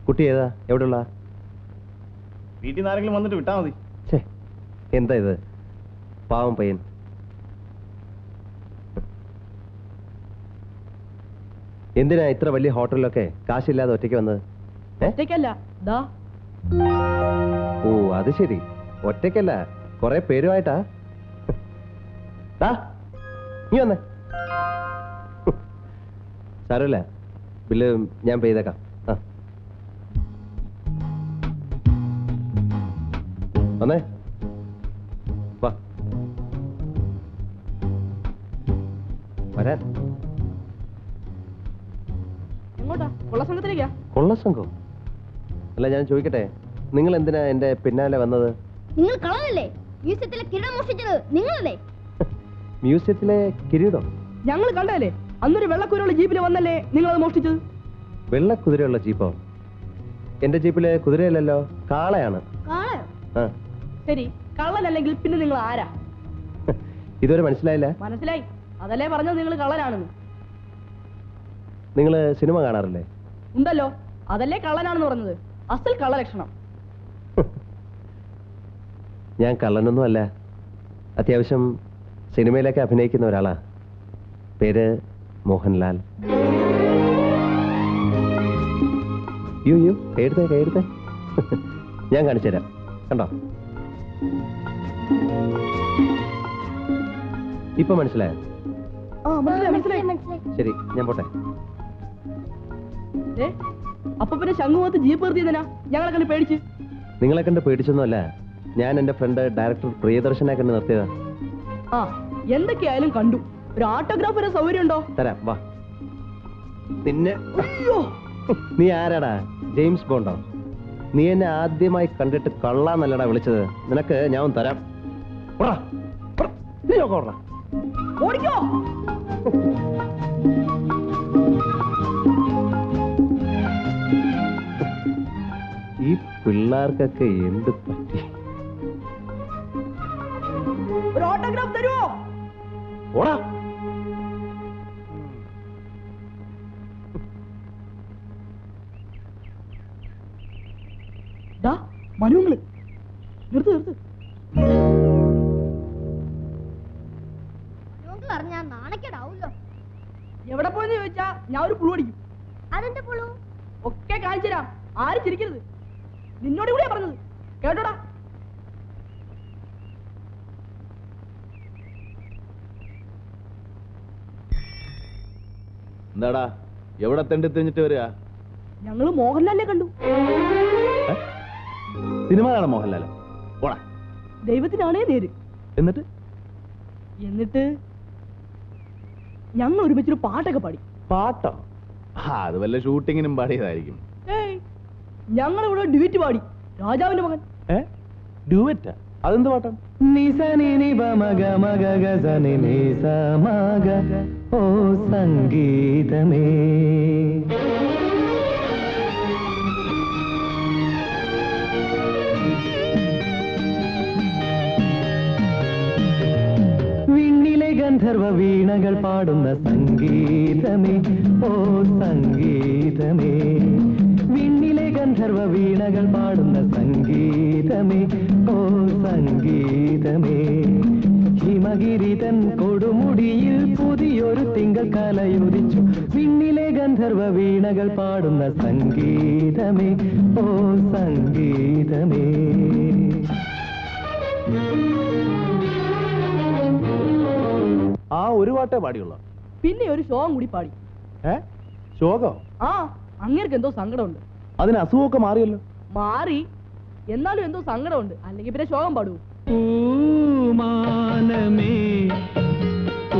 കുട്ടി ഏതാ? എവിടെയുള്ള? വീട്ടിൽ നിന്ന് ആരെങ്കിലും വന്നിട്ട് വിട്ടാ മതി. എന്താ ഇത്? പാവം പയ്യൻ. എന്തിനാ ഇത്ര വലിയ ഹോട്ടലിലൊക്കെ കാശില്ലാതെ ഒറ്റയ്ക്ക് വന്നത്? ഒറ്റയ്ക്കല്ല. ഓ അത് ശരി, ഒറ്റയ്ക്കല്ല, കുറെ പേരുമായിട്ടാ. നീ വന്നേ. സാരമില്ല, ബില്ല് ഞാൻ പേ ചെയ്തേക്കാം. വന്നേ, വാ വരാൻ. എങ്ങോട്ടാ? കൊള്ളസംഘത്തിലേക്കാ? കൊള്ളസംഘം? അല്ല ഞാൻ ചോദിക്കട്ടെ, നിങ്ങൾ എന്തിനാ എന്റെ പിന്നാലെ വന്നത്? നിങ്ങൾ കളഞ്ഞല്ലേ മ്യൂസിയത്തിലെ കിരീടം മോഷ്ടിച്ചത്? നിങ്ങളല്ലേ? മ്യൂസിയത്തിലെ കിരീടം? ഞങ്ങൾ കണ്ടല്ലേ. അന്നൊരു വെള്ളക്കുരുള്ള ജീപ്പിൽ വന്നല്ലേ നിങ്ങൾ അത് മോഷ്ടിച്ചത്? വെള്ളക്കുതിരയുള്ള ജീപ്പോ? എന്റെ ജീപ്പിലെ കുതിരയല്ലല്ലോ, കാളയാണ്. കാളയോ? ആ. ശരി, കള്ളനല്ലെങ്കിൽ പിന്നെ നിങ്ങൾ ആരാ? ഇതുവരെ മനസ്സിലായില്ല? മനസ്സിലായി, അതല്ലേ പറഞ്ഞത് നിങ്ങൾ കള്ളനാണെന്ന്. നിങ്ങള് സിനിമ കാണാറില്ലേ? ഉണ്ടല്ലോ, അതല്ലേ കള്ളനാണെന്ന് പറഞ്ഞത്. അസൽ കള്ളലക്ഷണം. ഞാൻ കള്ളനൊന്നും അല്ല, അത്യാവശ്യം സിനിമയിലൊക്കെ അഭിനയിക്കുന്ന ഒരാളാ. പേര് മോഹൻലാൽ. യു യു എഴുതേ ഞാൻ കാണിച്ചു തരാം, കണ്ടോ? ഇപ്പൊ മനസ്സിലായോ? ശരി, ഞാൻ പോട്ടെ. അപ്പൊ പിന്നെ ശംഖുമുഖത്ത് ജീപ്പ് നിർത്തിയതിനാ ഞങ്ങളെ കണ്ട് പേടിച്ച്? നിങ്ങളെ കണ്ട് പേടിച്ചൊന്നുമല്ല, ഞാൻ എന്റെ ഫ്രണ്ട് ഡയറക്ടർ പ്രിയദർശനെ കണ്ട് നിർത്തിയതാ. ആ, എന്തൊക്കെയായാലും കണ്ടു. ഒരു ഓട്ടോഗ്രാഫ് വരെ സൗകര്യം ഉണ്ടോ? തരാം, വാ. നിന്നെ അയ്യോ, നീ ആരാടാ? ജെയിംസ് ബോണ്ടോ? നീ എന്നെ ആദ്യമായി കണ്ടിട്ട് കള്ളാന്നല്ലടാ വിളിച്ചത്. നിനക്ക് ഞാൻ തരാം. ഓടിക്കോ. ഈ പിള്ളേർക്കൊക്കെ എന്ത് പറ്റി? ഒരു ഓട്ടോഗ്രാഫ് തരുമോ? ഓടാ. മനുങ്ങള് നിർത്ത്. അറിഞ്ഞാ നാണക്കേടാവൂല്ലോ. എവിടെ പോയെന്ന് ചോദിച്ചാ ഞാൻ ഒരു പുളു അടിക്കും. അതെന്താ പുളു? ഒക്കെ കാണിച്ചു തരാം, ആരും ചിരിക്കരുത്. നിന്നോട് കൂടിയാ പറഞ്ഞത്, കേട്ടോടാ. എന്താടാ എവിടെ തെണ്ടി തിരിഞ്ഞിട്ട് വരിക? ഞങ്ങള് മോഹൻലാലിനെ കണ്ടു. സിനിമ കാണാൻ മോഹൻലാലോ? ഓടാ. ദൈവത്തിനാണേ നേര്. എന്നിട്ട് ഞങ്ങൾ ഒരുമിച്ചൊരു പാട്ടൊക്കെ പാടി. പാട്ടോ? അത് വല്ല ഷൂട്ടിങ്ങിനും പാടിയതായിരിക്കും. ഞങ്ങൾ ഇവിടെ ഡ്യൂറ്റ് പാടി, രാജാവിന്റെ മകൻ. ഡ്യൂവറ്റാ? അതെന്ത് പാട്ടാണ്? ഓ സംഗീതമേ വിണ്ണിലെ ഗന്ധർവ വീണകൾ പാടുന്ന സംഗീതമേ, ഓ സംഗീതമേ. വിണ്ണിലെ ഗന്ധർവ വീണകൾ പാടുന്ന സംഗീതമേ, ഓ സംഗീതമേ. ഹിമഗിരിതൻ കൊടുമുടിയിൽ പുതിയൊരു തിങ്കൾ കലയുദിച്ചു. വിണ്ണിലെ ഗന്ധർവ വീണകൾ പാടുന്ന സംഗീതമേ, ഓ സംഗീതമേ. ആ ഒരു പാട്ടേ പാടിയുള്ളൂ. പിന്നെ ഒരു ശോകം കൂടി പാടി. ശോകോ? ആ, അങ്ങേർക്ക് എന്തോ സങ്കടമുണ്ട്. അതിന് അസുഖമൊക്കെ മാറിയല്ലോ. മാറി, എന്നാലും എന്തോ സങ്കടമുണ്ട്. അല്ലെങ്കിൽ പിന്നെ ശോകം പാടൂ. മാനമേ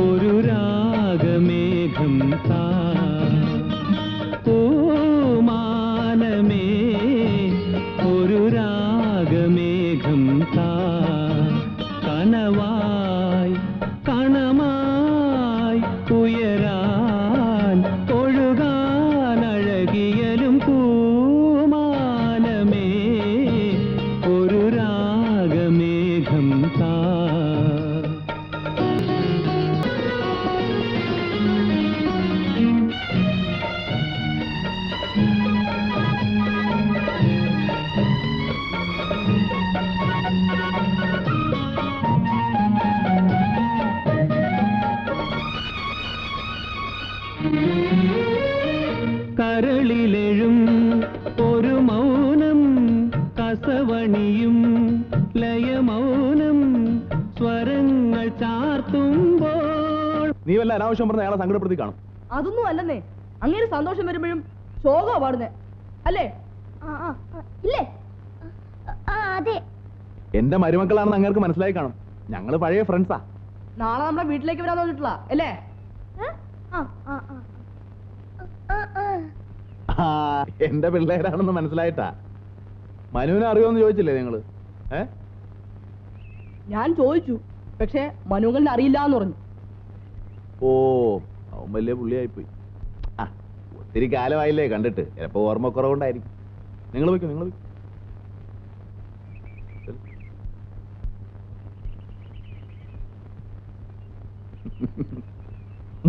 ഒരു രാഗമേഘം താ, ഓ മാനമേ ഒരു രാഗമേഘം താ. കനവായി കണമായി ഉയരാൻ ഒഴുകാൻ അഴകിയലും പൂമാനമേ ഒരു രാഗമേഘം താ. കരളിലെഴും ഒരു മൗനം, കസവണിയും ലയമൗനം, സ്വരങ്ങൾ ചാർത്തുമ്പോൾ. നീ വല്ല അനാവശ്യം പറഞ്ഞ അയാളെ സങ്കടപ്പെടുത്തി കാണും. അതൊന്നും അല്ലെന്നേ, അങ്ങനെ സന്തോഷം വരുമ്പോഴും ശോകാ പാടുന്നേ അല്ലേ? ഇല്ലേ? അതെ. എന്റെ മരുമക്കളാണെന്ന് അങ്ങേർക്ക് മനസ്സിലായി കാണും. ഞങ്ങള് പഴയ ഫ്രണ്ട്സാ. നാളെ നമ്മുടെ വീട്ടിലേക്ക് വരാൻ തോന്നിട്ടുള്ള അല്ലേ? എന്റെ പിള്ളേരാണെന്ന് മനസ്സിലായിട്ടാ. മനുവിനെ അറിയോന്ന് ചോദിച്ചില്ലേ നിങ്ങള്? ഞാൻ ചോദിച്ചു, പക്ഷെ മനുവിനെ അറിയില്ല എന്ന് പറഞ്ഞു. ഓ, അവൻ വലിയ പുള്ളിയായിപ്പോയി. ആ ഒത്തിരി കാലമായില്ലേ കണ്ടിട്ട്, ചിലപ്പോ ഓർമ്മക്കുറവുണ്ടായിരിക്കും. നിങ്ങൾ വയ്ക്കും, നിങ്ങൾ വയ്ക്കും.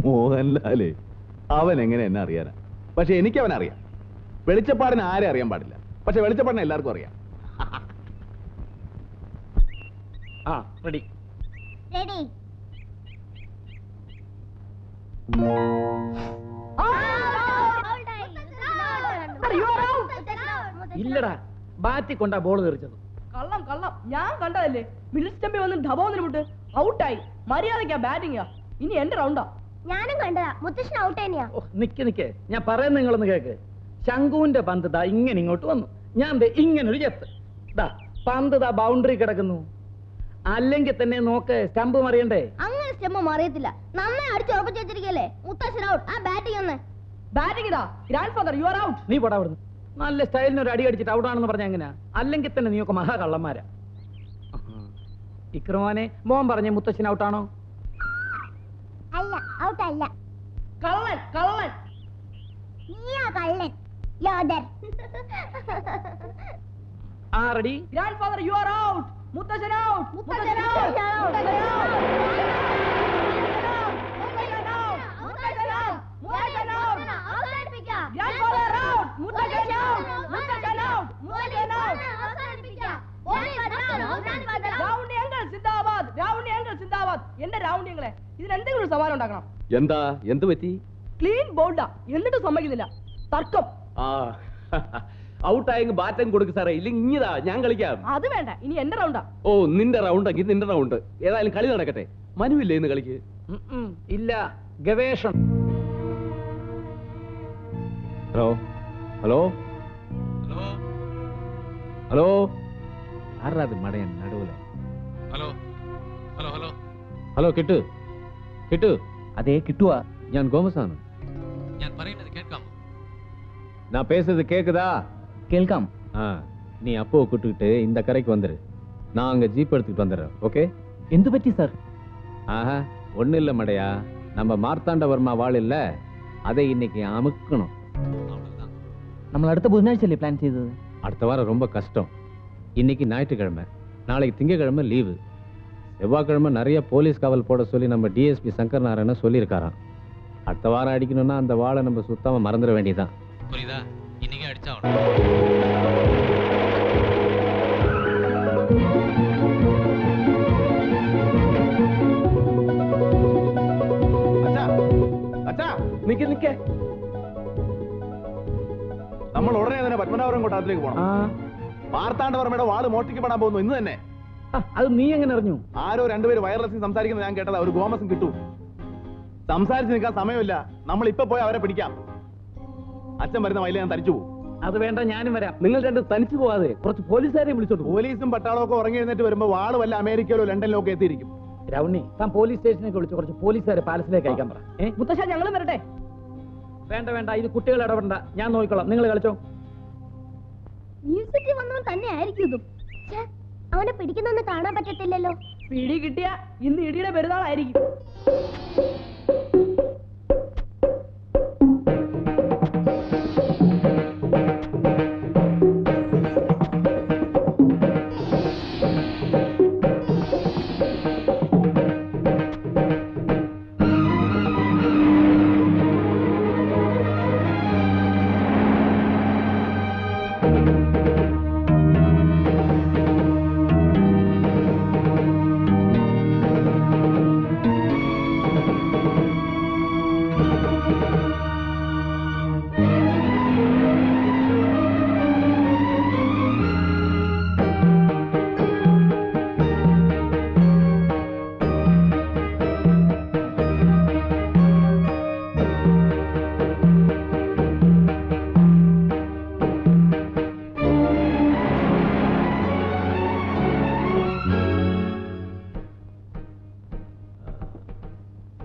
മോഹൻലാലേ, അവൻ എങ്ങനെ എന്നെ അറിയാനാ? പക്ഷെ എനിക്ക് അവൻ അറിയാം. വെളിച്ചപ്പാടിന് ആരെ അറിയാൻ പാടില്ല, പക്ഷെ വെളിച്ചപ്പാടിനെ എല്ലാവർക്കും അറിയാം. ആ റെഡി. റെഡി. ഇല്ലടാ, ബാറ്റി കൊണ്ടാ ബോൾ തെറിച്ചത്. കള്ളം കള്ളം, ഞാൻ കണ്ടതല്ലേ. മിഡിൽ സ്റ്റംപിൽ വന്ന് ഡബോന്നിന് വിട്ട് ഔട്ടായി. മര്യാദക്കാ ബാറ്റിംഗാ. ഇനി എന്റെ റൗണ്ടാ. ഞാനും കണ്ടതാ, മുത്തശ്ശൻ ഔട്ട് തന്നെയാ. ഓ നിക്ക്, ഞാൻ പറയുന്നത് നിങ്ങളൊന്ന് കേക്ക്. ശംഖുവിന്റെ പന്ത് ദാ ഇങ്ങനെ ഇങ്ങോട്ട് വന്നു, ഞാൻ ദേ ഇങ്ങനൊരു ചെത്ത്. ദാ പന്ത് ദാ ബൗണ്ടറി കിടക്കുന്നു. അല്ലെങ്കിൽ തന്നെ നോക്ക്, സ്റ്റംപ് മറിയണ്ടേ? അങ്ങനെ സ്റ്റംപ് മറിയത്തില്ല, നന്നായി അടിച്ചു ഉറപ്പിച്ചു വെച്ചിരിക്കല്ലേ. മുത്തശ്ശൻ ഔട്ട്. ആ ബാറ്റിംഗ് ഒന്ന്. ബാറ്റിംഗ് ഇതാ. Grand father, you are out. നീ പോടാ അവിടുന്ന്. നല്ല സ്റ്റൈലിന് ഒരു അടി അടിച്ചിട്ട് ഔട്ടാണെന്ന് പറഞ്ഞ എങ്ങനെയാ? അല്ലെങ്കിൽ തന്നെ നീയൊക്കെ മഹാകള്ളന്മാരാ. ഇക്രമോനെ, മോൻ പറഞ്ഞ മുത്തശ്ശൻ ഔട്ടാണോ? അല്ല, ഔട്ട് അല്ല. കള്ളൻ കള്ളൻ. നീയാ കള്ളൻ. യോദർ. ആ ready. Grand father, you are out. മുത്തശ്ശൻ ഔട്ട്. മുത്തശ്ശൻ ഔട്ട്. എന്റെ റൗണ്ടിങ്ങളെ ഇതിന് എന്തെങ്കിലും ഒരു സമാനം ഉണ്ടാക്കണം. എന്താ, എന്ത് പറ്റി? ക്ലീൻ ബോൾഡാ, എന്നിട്ട് സമ്മതിക്കുന്നില്ല. തർക്കം. ആ ഔട്ടായെങ്കിൽ ബാറ്റം കൊടുക്ക് സാറേ, ഇല്ലെങ്കിൽ ഇങ്ങിതാ ഞാൻ കളിക്കാം. അത് വേണ്ട, ഇനി എന്റെ റൗണ്ടാ. ഓ നിന്റെ റൗണ്ട് എങ്കിൽ നിന്റെ റൗണ്ട്. ഏതായാലും കളി നടക്കട്ടെ. മനുവില്ലേ ഇന്ന് കളിക്ക്? ഇല്ല, ഗവേഷണം. ഹലോ ഹലോ ഹലോ, ആരാ അത് മടയൻ നടുവിലെ? ഹലോ ഹലോ ഹലോ ഹലോ, കിട്ടു കിട്ടു. അതെ കിട്ടുവാ. ഞാൻ ഗോമസാണ്. ഞാൻ പറയുന്നത് കേൾക്കാമോ? நான் பேசுறது கேக்குதா? കേൾക്കാം. நீ அப்போ கூட்டுக்கிட்டு இந்த கரைக்கு வந்துரு. நான் அங்க ஜீப் எடுத்துக்கிட்டு வந்துடுறேன். ஓகே? എന്തു പറ്റി സാർ? ஆஹா ஒன்றும் இல்லை மடையா, நம்ம மார்த்தாண்டவர்மா வாழ் இல்லை, அதை இன்னைக்கு அமுக்கணும். നമ്മൾ അടുത്ത ബുധനാഴ്ചയല്ലേ പ്ലാൻ ചെയ്തത്? அடுத்த வாரம் ரொம்ப கஷ்டம். இன்னைக்கு ஞாயிற்றுக்கிழமை, நாளைக்கு திங்கக்கிழமை லீவு. செவ்வாய்க்கிழமை நிறைய போலீஸ் காவல் போட சொல்லி நம்ம டிஎஸ்பி சங்கர் நாராயண சொல்லியிருக்காராம். அடுத்த வாரம் அடிக்கணும்னா அந்த வாழை நம்ம சுத்தமாக மறந்துட வேண்டியதான். புரியுதா? இன்னைக்கே அடிச்சா നിക്ക്. നമ്മൾ ഉടനെ തന്നെ പത്മനാഭപുരം കൊട്ടാരത്തിലേക്ക് പോകണം. മാർത്താണ്ഡവർമ്മയുടെ വാള് മോഷ്ടിക്കപ്പെടാൻ പോകുന്നു ഇന്ന് തന്നെ. അത് നീ എങ്ങനെ അറിഞ്ഞു? ആരോ രണ്ടുപേര് വയർലെസ്സിൽ സംസാരിക്കുന്നത് ഞാൻ കേട്ടതാ. ഒരു ഗോമസും കിട്ടും. സംസാരിച്ച് നിൽക്കാൻ സമയമില്ല, നമ്മൾ ഇപ്പൊ പോയി അവരെ പിടിക്കാം. അച്ഛൻ വരുന്ന വയലിൽ ഞാൻ തനിച്ചു പോകും. അത് വേണ്ട, ഞാനും വരാം. നിങ്ങൾ രണ്ട് തനിച്ചു പോവാതെ കുറച്ച് പോലീസുകാരെ വിളിച്ചോട്ട്. പോലീസും പട്ടാളവും ഒക്കെ ഉറങ്ങി എഴുന്നേറ്റ് വരുമ്പോ വാള് വല്ല അമേരിക്കയിലോ ലണ്ടനിലോ ഒക്കെ എത്തിയിരിക്കും. രൗണി, താൻ പോലീസ് സ്റ്റേഷനിലേക്ക് വിളിച്ച് കുറച്ച് പോലീസുകാരെ പാലസിലേക്ക് അയക്കാൻ പറ. മുത്തശ്ശ, ഞങ്ങളും വരട്ടെ? വേണ്ട വേണ്ട, ഇത് കുട്ടികൾ ഇടപെടണ്ട, ഞാൻ നോക്കിക്കോളാം, നിങ്ങൾ കളിച്ചോ. മ്യൂസിക്കിൽ വന്നവൻ തന്നെ ആയിരിക്കും ഇതും. അവനെ പിടിക്കുന്നൊന്നും കാണാൻ പറ്റത്തില്ലല്ലോ. പിടി കിട്ടിയ ഇന്ന് ഇടിയുടെ പെരുന്നാളായിരിക്കും.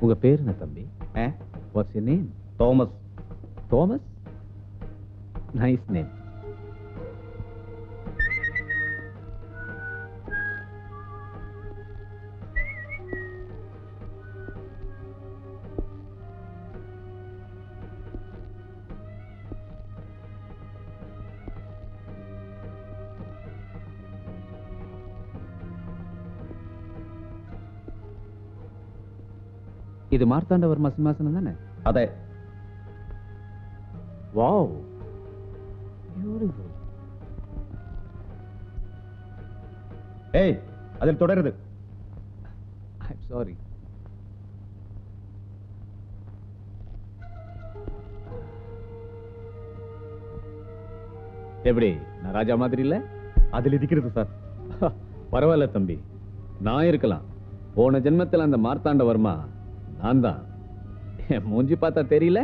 உங்க பேர் என்ன தம்பி? What's your name? Thomas. Thomas? Nice name. ഇത് മാർത്താണ്ഡവർമ്മ സിംഹാസനം തന്നെ? അതെ. വാവ്, ബ്യൂട്ടിഫുൾ. ഏയ്, അതിൽ തുടരുത്. I am sorry. எப்படி நான் ராஜா மாதிரி இல்ல? அதில் இருக்கிறது சார். பரவாயில்ல தம்பி, நான் இருக்கலாம். போன ஜென்மத்தில் அந்த மார்த்தாண்டவர்மா நான் தான். என் மூஞ்சி பார்த்தா தெரியல?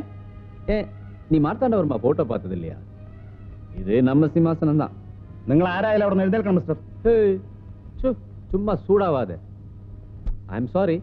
நீ மார்த்தாண்டவர்மா போட்டோ பார்த்தது இல்லையா? இது நம்ம சிம்மாசனம் தான். നിങ്ങൾ ആരായാലും അവിടെ നിന്ന് എഴുന്നേൽക്കണം മിസ്റ്റർ. சும்மா சூடாவாத. I am sorry.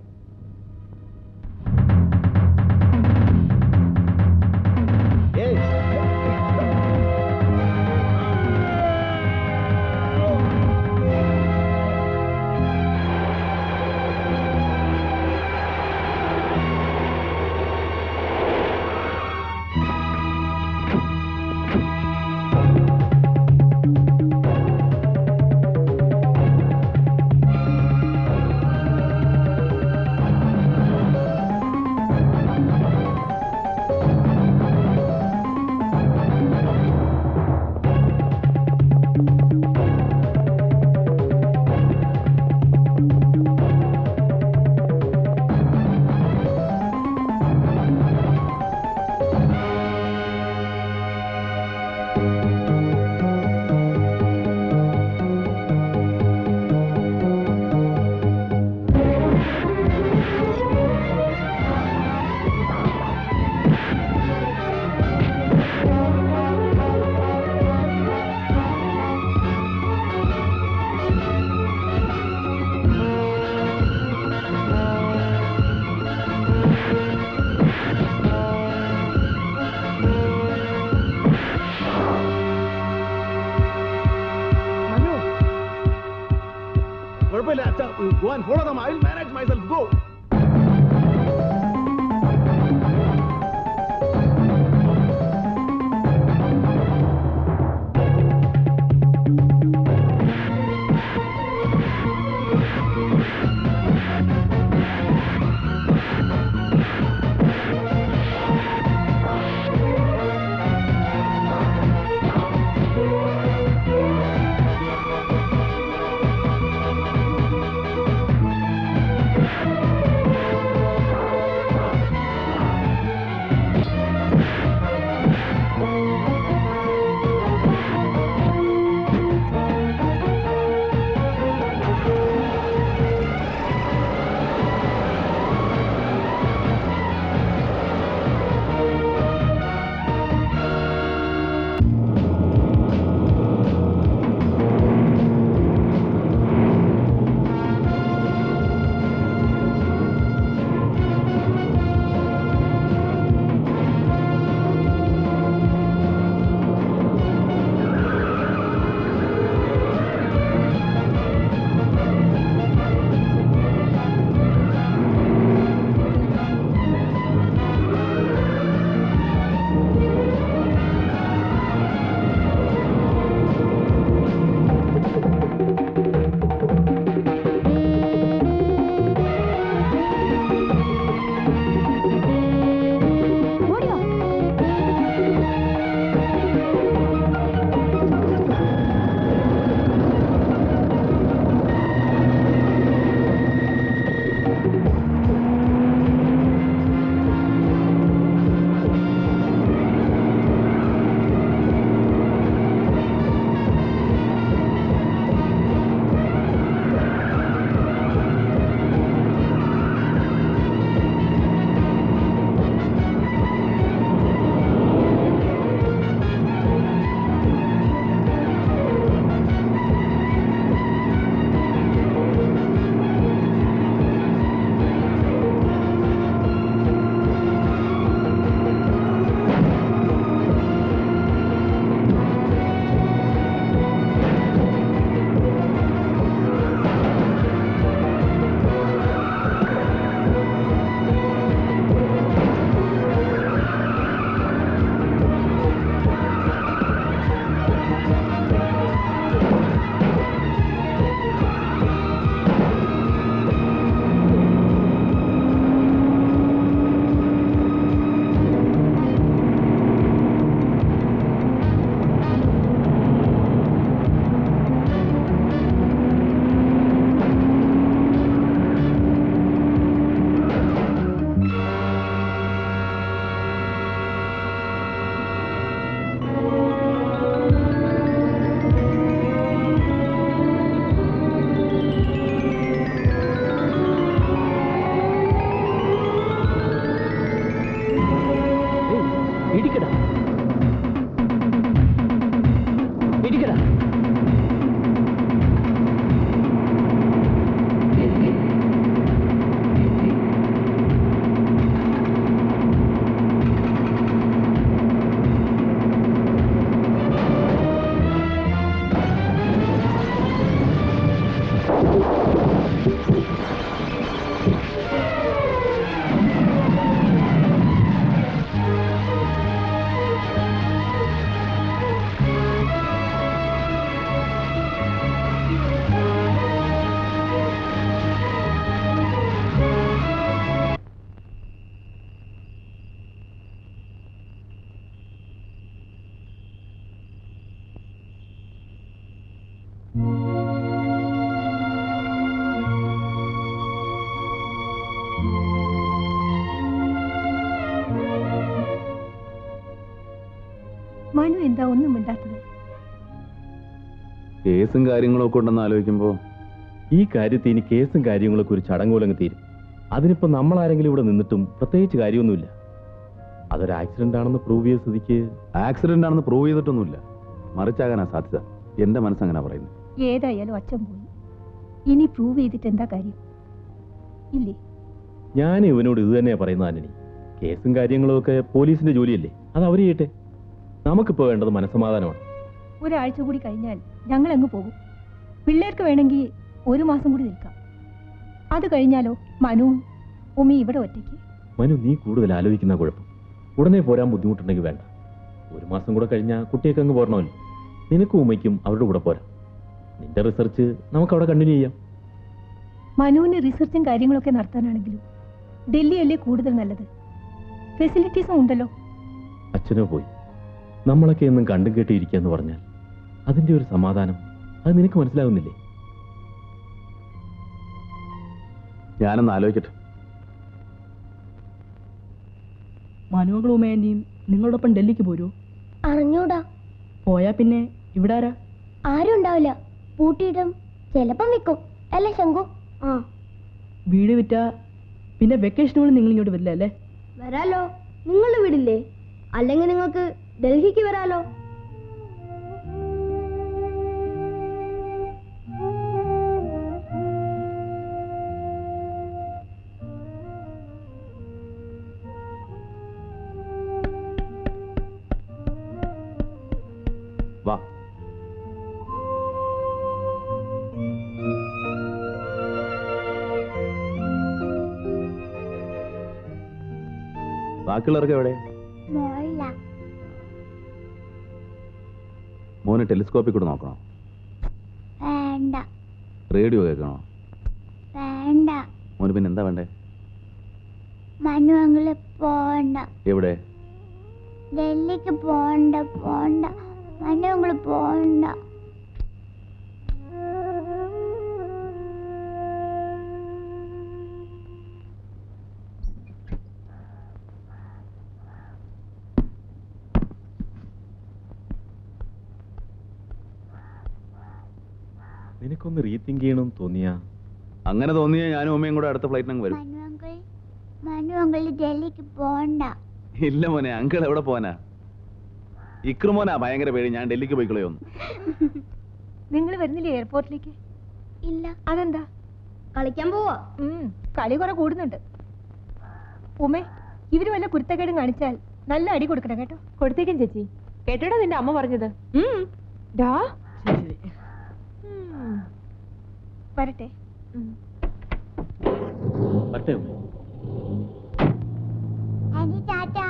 Go and follow them. I will manage myself. Go. Manu എന്താ ഒന്നും മിണ്ടാത്തത്? കേസും കാര്യങ്ങളും ഒക്കെ ഉണ്ടെന്ന് ആലോചിക്കുമ്പോ ഈ കാര്യത്തിൽ ഇനി കേസും കാര്യങ്ങളൊക്കെ ഒരു ചടങ്ങോലങ്ങ് തീരും. അതിനിപ്പോ നമ്മൾ ആരെങ്കിലും ഇവിടെ നിന്നിട്ടും പ്രത്യേകിച്ച് കാര്യമൊന്നുമില്ല. അതൊരു ആക്സിഡന്റ് ആണെന്ന് പ്രൂവ് ചെയ്ത സ്ഥിതിക്ക്. ആക്സിഡന്റ് ആണെന്ന് പ്രൂവ് ചെയ്തിട്ടൊന്നുമില്ല, മറിച്ചാകാനാ സാധ്യത. എന്റെ മനസ്സങ്ങനെ പറയുന്നു. ഏതായാലും അച്ഛൻ പോയി, ഇനി പ്രൂവ് ചെയ്തിട്ട് എന്താ കാര്യം? ഇല്ലേ? ഞാൻ ഇവനോട് ഇത് തന്നെയാ പറയുന്നത് ആന്റണി. കേസും കാര്യങ്ങളും ഒക്കെ പോലീസിന്റെ ജോലിയല്ലേ, അത് അവര് ചെയ്യട്ടെ. നമുക്കിപ്പോ വേണ്ടത് മനസ്സമാധാനമാണ്. ഒരാഴ്ച കൂടി കഴിഞ്ഞാൽ ഞങ്ങൾ അങ്ങ് പോകും. പിള്ളേർക്ക് വേണമെങ്കിൽ 1 മാസം കൂടി നിൽക്കാം. അത് കഴിഞ്ഞാലോ മനുവും ഉമ്മി ഇവിടെ ഒറ്റയ്ക്ക്. മനു, നീ കൂടുതൽ ആലോചിക്കുന്ന കുഴപ്പം. ഉടനെ പോരാൻ ബുദ്ധിമുട്ടുണ്ടെങ്കിൽ വേണ്ട. 1 മാസം കൂടെ കഴിഞ്ഞാൽ കുട്ടിയൊക്കെ അങ്ങ് പോരണമല്ലോ. നിനക്കും ഉമ്മയ്ക്കും അവരുടെ കൂടെ പോരാ. നിന്റെ റിസർച്ച് നമുക്ക് അവിടെ കണ്ടിന്യൂ ചെയ്യാം. മനുവിന് റിസർച്ചും കാര്യങ്ങളൊക്കെ നടത്താനാണെങ്കിലും ഡൽഹിയല്ലേ കൂടുതൽ നല്ലത്. ഫെസിലിറ്റീസും ഉണ്ടല്ലോ. അച്ഛനോ പോയി നമ്മളൊക്കെ എന്നും കണ്ടും കേട്ടിരിക്കുക എന്ന് പറഞ്ഞാൽ അതിന്റെ ഒരു സമാധാനം അത് നിനക്ക് മനസ്സിലാകുന്നില്ലേ? ഞാനൊന്ന് ആലോചിക്കട്ടെ. മനുവങ്ങളും ഉമ്മേന്റെയും നിങ്ങളോടൊപ്പം ഡൽഹിക്ക് പോരൂ? അറിഞ്ഞൂടാ. പോയാ പിന്നെ ഇവിടെ ആരാ? ആരും ഉണ്ടാവില്ല. പൂട്ടിയിടും, ചിലപ്പം വിൽക്കും അല്ലേ ശങ്കു? ആ, വീട് വിറ്റാ പിന്നെ വെക്കേഷനുകൾ നിങ്ങൾ ഇങ്ങോട്ട് വരില്ല അല്ലേ? വരാലോ. നിങ്ങൾ വിടില്ലേ? അല്ലെങ്കിൽ നിങ്ങൾക്ക് ഡൽഹിക്ക് വരാലോ. വാ. ബാക്കിയുള്ളവർക്ക് എവിടെ? മോന് ടെലിസ്കോപ്പിൽ കൂടെ നോക്കണോ? വേണ്ട. റേഡിയോ കേൾക്കണോ? വേണ്ട. മോന് പിന്നെ എന്താ വേണ്ടേ? മനു അങ്ങള് പോണ്ട. എവിടെ? ഡൽഹിക്ക് പോണ്ട. പോണ്ട മനു അങ്ങള് പോണ്ട. നിനക്കൊന്ന് റീതിങ്ക് ചെയ്യണം തോന്നിയാ? അങ്ങനെ തോന്നിയാ ഞാനും ഉമ്മയും കൂടെ അടുത്ത ഫ്ലൈറ്റിനങ്ങ് വരും. മനു അങ്കിൾ ഡൽഹിക്ക് പോണ്ട. ഇല്ല മോനെ, അങ്കിൾ എവിടെ പോവാനാ? ഇക്രുമോനാ ഭയങ്കര പേടി ഞാൻ ഡൽഹിക്ക് പോയിക്കളയോന്ന്. നിങ്ങൾ വരുന്നില്ലേ എയർപോർട്ടിലേക്ക്? ഇല്ല. അതെന്താ? കളിക്കാൻ പോവാ. കളി കുറെ കൂടുന്നുണ്ട്. ഉമ്മേ, ഇവര് വല്ല കുരുത്തക്കേടും കാണിച്ചാൽ നല്ല അടി കൊടുക്കണം കേട്ടോ. കൊടുത്തേക്കും ചേച്ചി. കേട്ടോടാ നിന്റെ അമ്മ പറഞ്ഞത്? ഡാ വരട്ടെ. ടാറ്റാ.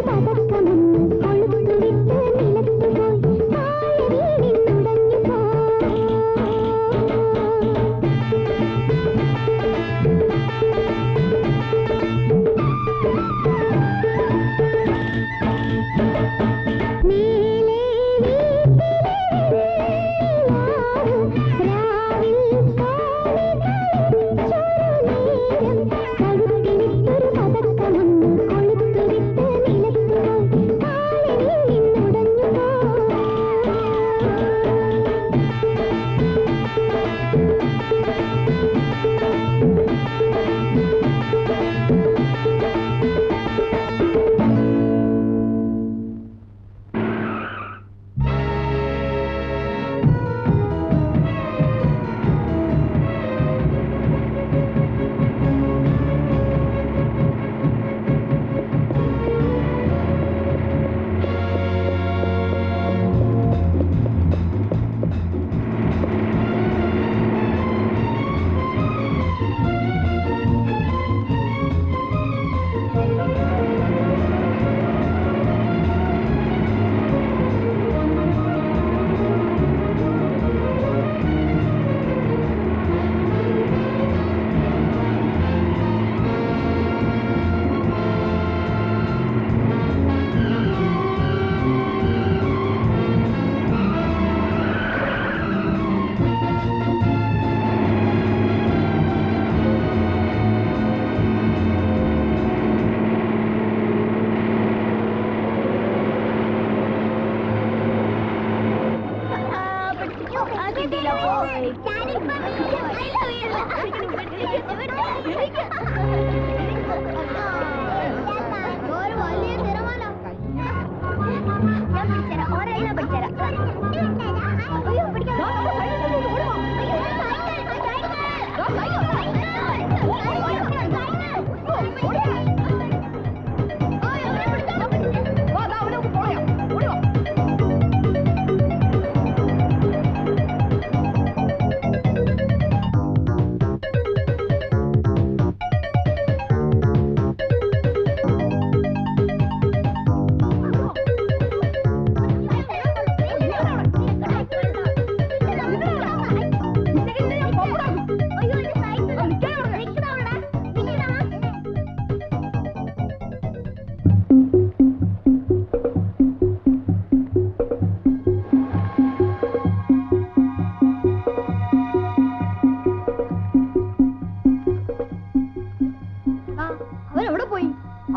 പതക്കമുണ്ട്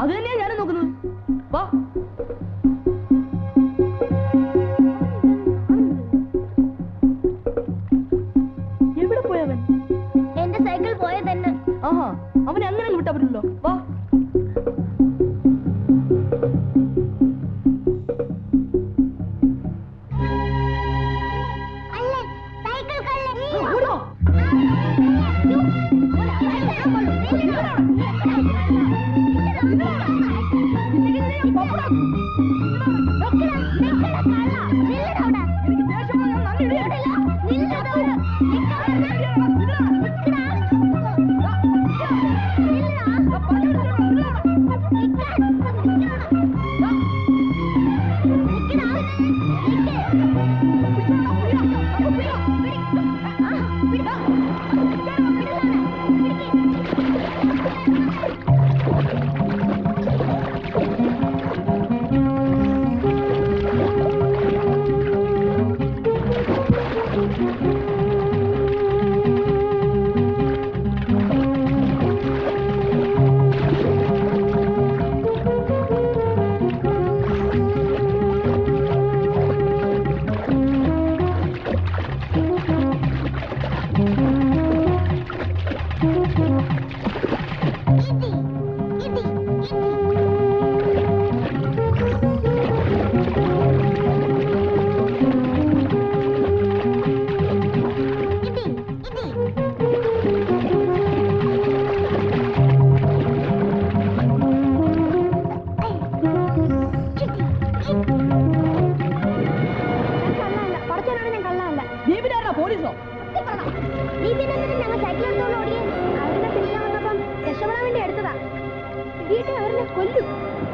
അത് തന്നെയാ ഞാനും നോക്കുന്നത്. വാ. എവിടെ പോയവൻ? എന്റെ സൈക്കിൾ പോയത് തന്നെ. ആഹാ, അവനെ അങ്ങനെ വിട്ടാ പറ്റില്ലല്ലോ. വാ.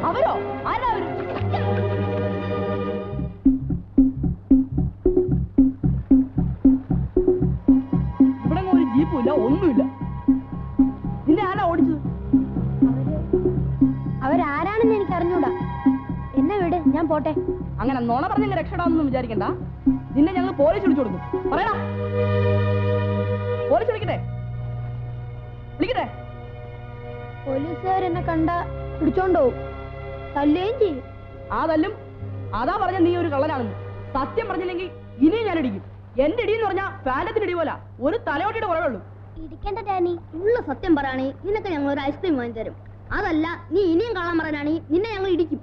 അവരോ? ആരാ അവര്? ഇവിടെ ഒരു ജീപ്പും ഇല്ല, ഒന്നുമില്ല. നിന്നെ ആരാ ഓടിച്ചത്? അവരാരാണെന്ന് എനിക്ക് അറിഞ്ഞൂടാ. എന്നെ വിട്, ഞാൻ പോട്ടെ. അങ്ങനെ നോണ പറഞ്ഞ രക്ഷപ്പെടാമെന്നൊന്നും വിചാരിക്കണ്ട. നിന്നെ ഞങ്ങൾ പോലീസ് വിളിച്ചു കൊടുക്കും. പറയടാ, പോലീസ് വിളിക്കട്ടെ? വിളിക്കട്ടെ? പോലീസുകാരെന്നെ കണ്ട പിടിച്ചോണ്ടോവും, തല്ലുകയും ചെയ്യും. ആ തല്ലും. അതാ പറഞ്ഞ നീ ഒരു കള്ളനാണെന്ന്. സത്യം പറഞ്ഞില്ലെങ്കിൽ ഇനിയും ഞാൻ ഇടിക്കും. എന്റെ ഇടി എന്ന് പറഞ്ഞാൽ ഫാനത്തിന് ഇടി പോലെ ഒരു തലയോട്ടിയുടെ കുറവുള്ളൂ. ഇരിക്കേണ്ട ഡാനി, ഉള്ള സത്യം പറയുകയാണെങ്കിൽ നിനക്ക് ഞങ്ങൾ ഒരു ഐസ്ക്രീം വാങ്ങി തരും. അതല്ല, നീ ഇനിയും കള്ളം പറയാനാണെങ്കിൽ നിന്നെ ഞങ്ങൾ ഇടിക്കും.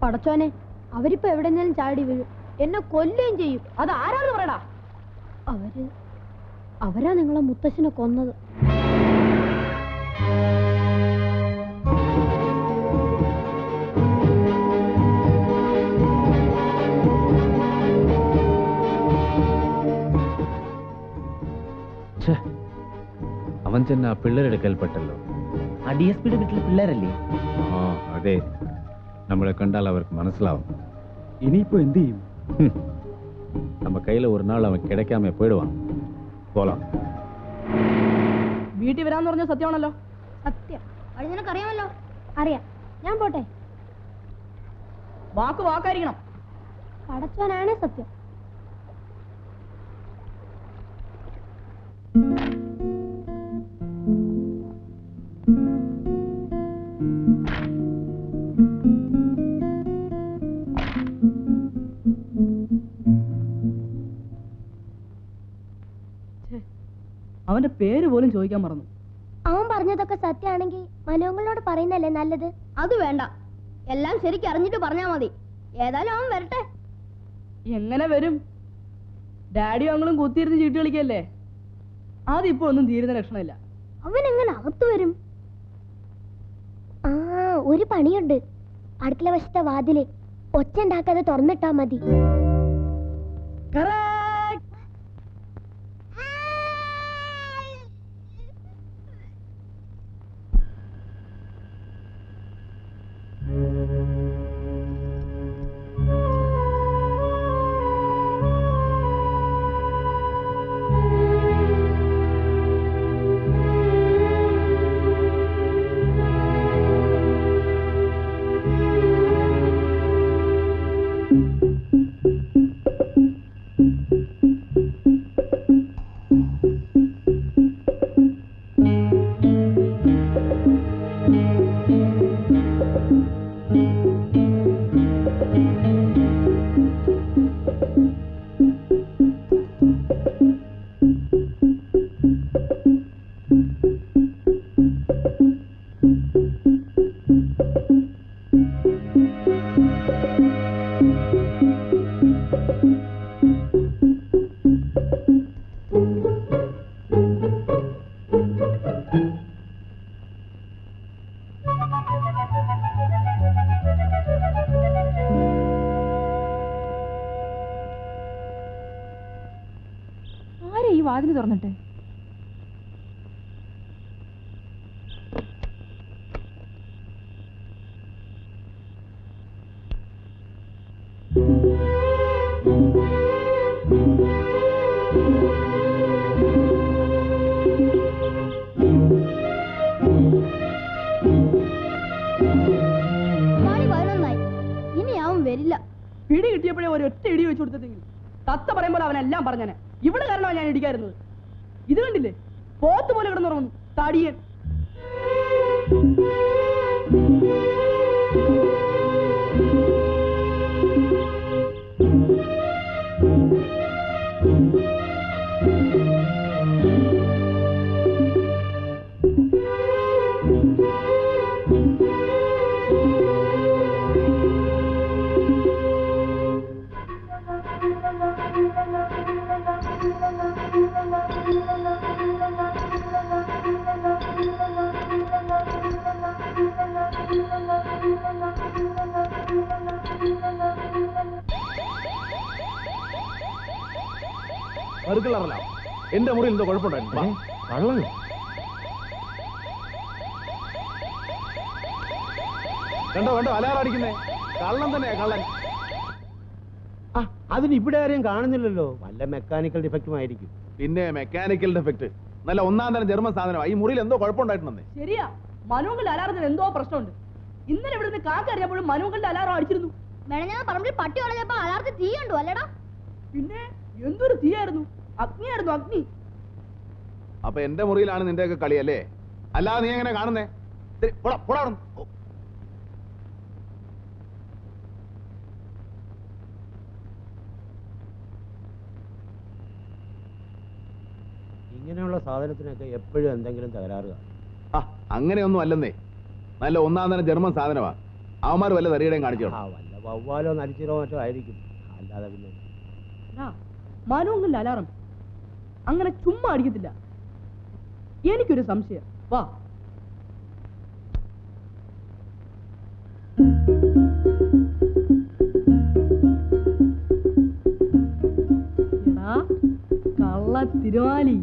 പടച്ചോനെ, അവരിപ്പോ എവിടെയെങ്കിലും ചാടി വീഴും, എന്നെ കൊല്ലുകയും ചെയ്യും. അത് ആരാണെന്ന് പറയടാ. അവരാ നിങ്ങളെ മുത്തശ്ശനെ കൊന്നത്. അവൻ ചെന്ന ആ പിള്ളേരെടുക്കൽപ്പെട്ടല്ലോ. ആ DSP വീട്ടിൽ പിള്ളേരല്ലേ? ആ അതെ, നമ്മളെ കണ്ടാൽ അവർക്ക് മനസ്സിലാവും. ഇനിയിപ്പോ എന്ത് ചെയ്യും? நம்ம கையில ஒரு நாள் அவன் கிடைக்காம போயிடுவான். போலாம். വീട്ടിൽ വരാന്ന് പറഞ്ഞ സത്യമാണല്ലോ. സത്യം. അത് നിനക്കറിയാമല്ലോ. അറിയാം. ഞാൻ പോട്ടെ. വാക്കായിരിക്കണം. പടച്ചോനാണ് സത്യം. അവന്റെ പേര് പോലും ചോദിക്കാൻ മറന്നു. അവൻ പറഞ്ഞതൊക്കെ സത്യമാണെങ്കിൽ മനോങ്ങളോട് പറയുന്നല്ലേ നല്ലത്. അത് വേണ്ട, എല്ലാം ശരിക്കും അറിഞ്ഞിട്ട് പറഞ്ഞാ മതി. ഏതായാലും അവൻ വരട്ടെ. എങ്ങനെ വരും? ഡാഡിയും അങ്ങളും കുത്തിയിരുന്ന് ചീട്ട് കളിക്കല്ലേ. അതിപ്പോ ഒന്നും തീരുന്ന ലക്ഷണമില്ല. അവൻ എങ്ങനെ അകത്ത് വരും? ആ, ഒരു പണിയുണ്ട്. അടുക്കള വശത്തെ വാതില് ഒച്ച ഉണ്ടാക്കാതെ തുറന്നിട്ടാ മതി. കൊടുത്തിട്ടെങ്കിൽ തത്ത പറയുമ്പോൾ അവനെല്ലാം പറഞ്ഞനെ. ഇവിടെ കാരണമാണ് ഞാൻ ഇടിക്കായിരുന്നത്. ഇത് കണ്ടില്ലേ, പോത്ത് പോലെ കിടന്നുറങ്ങുന്നു തടിയൻ. എന്റെ മുറിയിൽ എന്തോ കുഴപ്പമുണ്ടായിരുന്നു. കള്ളനോ? കണ്ടോ കണ്ടോ അലാറം അടിക്കുന്നേ. കള്ളൻ തന്നെയാ കള്ളൻ. അതിന് ഇവിടെ ആരെയും കാണുന്നില്ലല്ലോ. വല്ല മെക്കാനിക്കൽ ഡിഫക്റ്റും ആയിരിക്കും. പിന്നെ മെക്കാനിക്കൽ ഡിഫക്റ്റ്. നല്ല ഒന്നാം തരം ജർമ്മൻ സാധനമാണ്. ഈ മുറിയിൽ എന്തോ കുഴപ്പമുണ്ടായിട്ടുണ്ടെന്നേ. ശരിയാ, മനുവിന്റെ അലാറത്തിന് എന്തോ പ്രശ്നമുണ്ട്. ഇന്നലെ ഇവിടുന്ന് കാക്ക അറിയപ്പോഴും മനുവിന്റെ അലാറം അടിച്ചിരുന്നു. പറമ്പിൽ പട്ടി വളഞ്ഞപ്പോ അലാറത്തിൽ തീ കണ്ടു അല്ലടാ? പിന്നെ എന്തൊരു തീയായിരുന്നു, അഗ്നിയായിരുന്നു അഗ്നി. അപ്പൊ എന്റെ മുറിയിലാണ് നിന്റെയൊക്കെ കളിയല്ലേ? അല്ലാതെ നീ എങ്ങനെ കാണുന്നേ? ഇങ്ങനെയുള്ള സാധനത്തിനൊക്കെ എപ്പോഴും എന്തെങ്കിലും തകരാറ് കാണും. അങ്ങനെയൊന്നും അല്ലെന്നേ. നല്ല ഒന്നാം തരം ജർമ്മൻ സാധനമാ. അവന്മാർ വല്ല തരികടയും കാണിച്ചോ? വല്ല വവ്വാലോ നരിച്ചിരോ മറ്റോ ആയിരിക്കും. അല്ലാതെ പിന്നെ മനുവിന്റെ അലാറം അങ്ങനെ ചുമ്മാ അടിക്കത്തില്ല. എനിക്കൊരു സംശയം. വാ, കള്ള തിരുവാലി.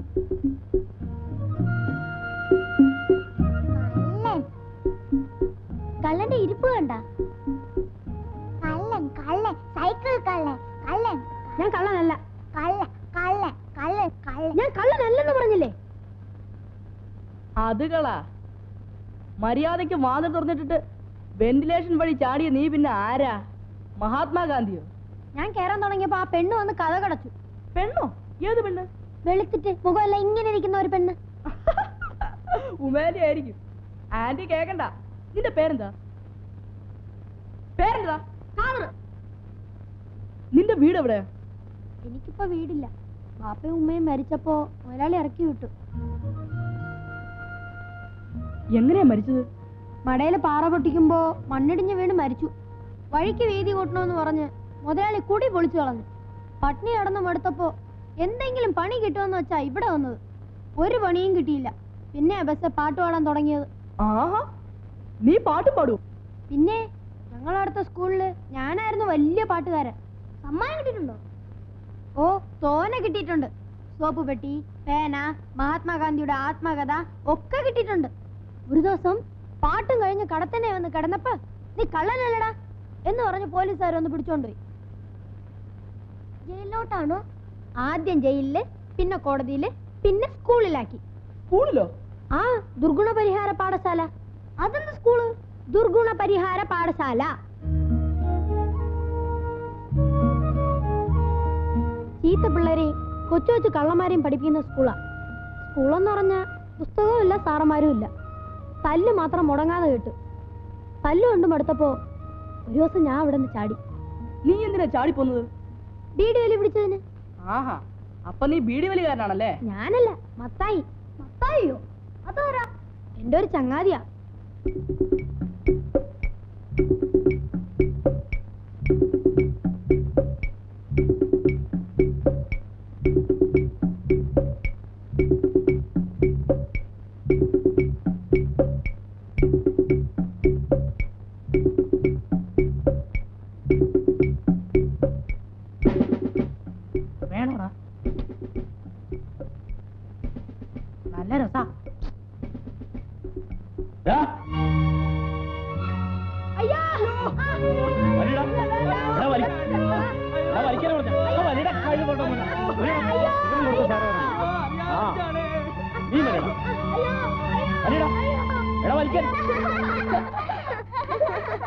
കള്ളന്റെ ഇരിപ്പ് കണ്ട? കള്ളൻ കള്ളൻ സൈക്കിൾ കള്ളൻ കള്ളൻ. ഞാൻ കള്ളനല്ല. കള്ളൻ കള്ളൻ കള്ളൻ കള്ളൻ. ഞാൻ കള്ളനല്ലെന്ന് പറഞ്ഞില്ലേ? അത് കളാ. മര്യാദയ്ക്ക് വാതിൽ തുറന്നിട്ടിട്ട് വെന്റിലേഷൻ വഴി ചാടിയ നീ പിന്നെ ആരാ? മഹാത്മാഗാന്ധിയോ? ഞാൻ കേറാൻ തുടങ്ങിയപ്പോ ആ പെണ്ണ് വന്ന് കഥ കടച്ചു. പെണ്ണോ? ഏത് പെണ്ണ്? വെളുത്തിട്ട് മുഖമല്ല ഇങ്ങനെ ഇരിക്കുന്ന ഒരു പെണ്ണ്. ഉമേലി ആയിരിക്കും. ആന്റി കേക്കണ്ട. നിന്റെ പേരെന്താ? പേരെന്താ? നിന്റെ വീട് എവിടെയാ? എനിക്കിപ്പോ വീടില്ല. ബാപ്പയും ഉമ്മയും മരിച്ചപ്പോ ഒരാളെ ഇറക്കി വിട്ടു. എങ്ങനെയാ മരിച്ചത്? മടയില് പാറ പൊട്ടിക്കുമ്പോ മണ്ണിടിഞ്ഞ് വീണ് മരിച്ചു. വഴിക്ക് വീതി കൂട്ടണമെന്ന് പറഞ്ഞ് മുതലാളി കുടി പൊളിച്ചു കളഞ്ഞു. പട്ടിണി കടന്ന് മടുത്തപ്പോ എന്തെങ്കിലും പണി കിട്ടുമെന്ന് വെച്ചാ ഇവിടെ വന്നത്. ഒരു പണിയും കിട്ടിയില്ല. പിന്നെ ബസ് പാട്ട് പാടാൻ തുടങ്ങിയത്. ആഹാ, നീ പാട്ട് പാടൂ? പിന്നെ ഞങ്ങളടുത്ത സ്കൂളില് ഞാനായിരുന്നു വലിയ പാട്ടുകാരൻ. സമ്മാനം കിട്ടിയിട്ടുണ്ടോ? ഓ, തോനെ കിട്ടിയിട്ടുണ്ട്. സോപ്പ് പെട്ടി, പേന, മഹാത്മാഗാന്ധിയുടെ ആത്മകഥ ഒക്കെ കിട്ടിയിട്ടുണ്ട്. ഒരു ദിവസം പാട്ടും കഴിഞ്ഞ് കടത്തന്നെ വന്ന് കിടന്നപ്പോ നീ കള്ളനല്ലടാ എന്ന് പറഞ്ഞ് പോലീസുകാർ വന്ന് പിടിച്ചോണ്ടുപോയി. ജയിലിലോട്ടാണോ? ആദ്യം ജയിലില്, പിന്നെ കോടതിയില്, പിന്നെ സ്കൂളിലാക്കി. സ്കൂളിലോ? ആ, ദുർഗുണ പരിഹാര പാഠശാല. അതെന്ത് സ്കൂള്? ദുർഗുണ പരിഹാര പാഠശാല. ചീത്ത പിള്ളേരെയും കൊച്ചു കൊച്ചു കള്ളന്മാരെയും പഠിപ്പിക്കുന്ന സ്കൂളാ. സ്കൂളെന്ന് പറഞ്ഞ പുസ്തകവും ഇല്ല, സാറന്മാരും ഇല്ല. തല്ല് മാത്രം മുടങ്ങാതെ കിട്ടും. തല്ല് കൊണ്ട് മടുത്തപ്പോ ഒരു ദിവസം ഞാൻ അവിടെ നിന്ന് ചാടി. നീ എന്തിനാ ചാടി പോന്നത്? ബീഡി വലി പിടിച്ചതിന്. ആഹാ, അപ്പൊ നീ ബീഡി വലികാരനാണല്ലേ? ഞാനല്ല, മത്തായി. മത്തായിയോ? അതാരാ? എന്റെ ഒരു ചങ്ങാതിയാ. വേണോടാ? നല്ല രസാ.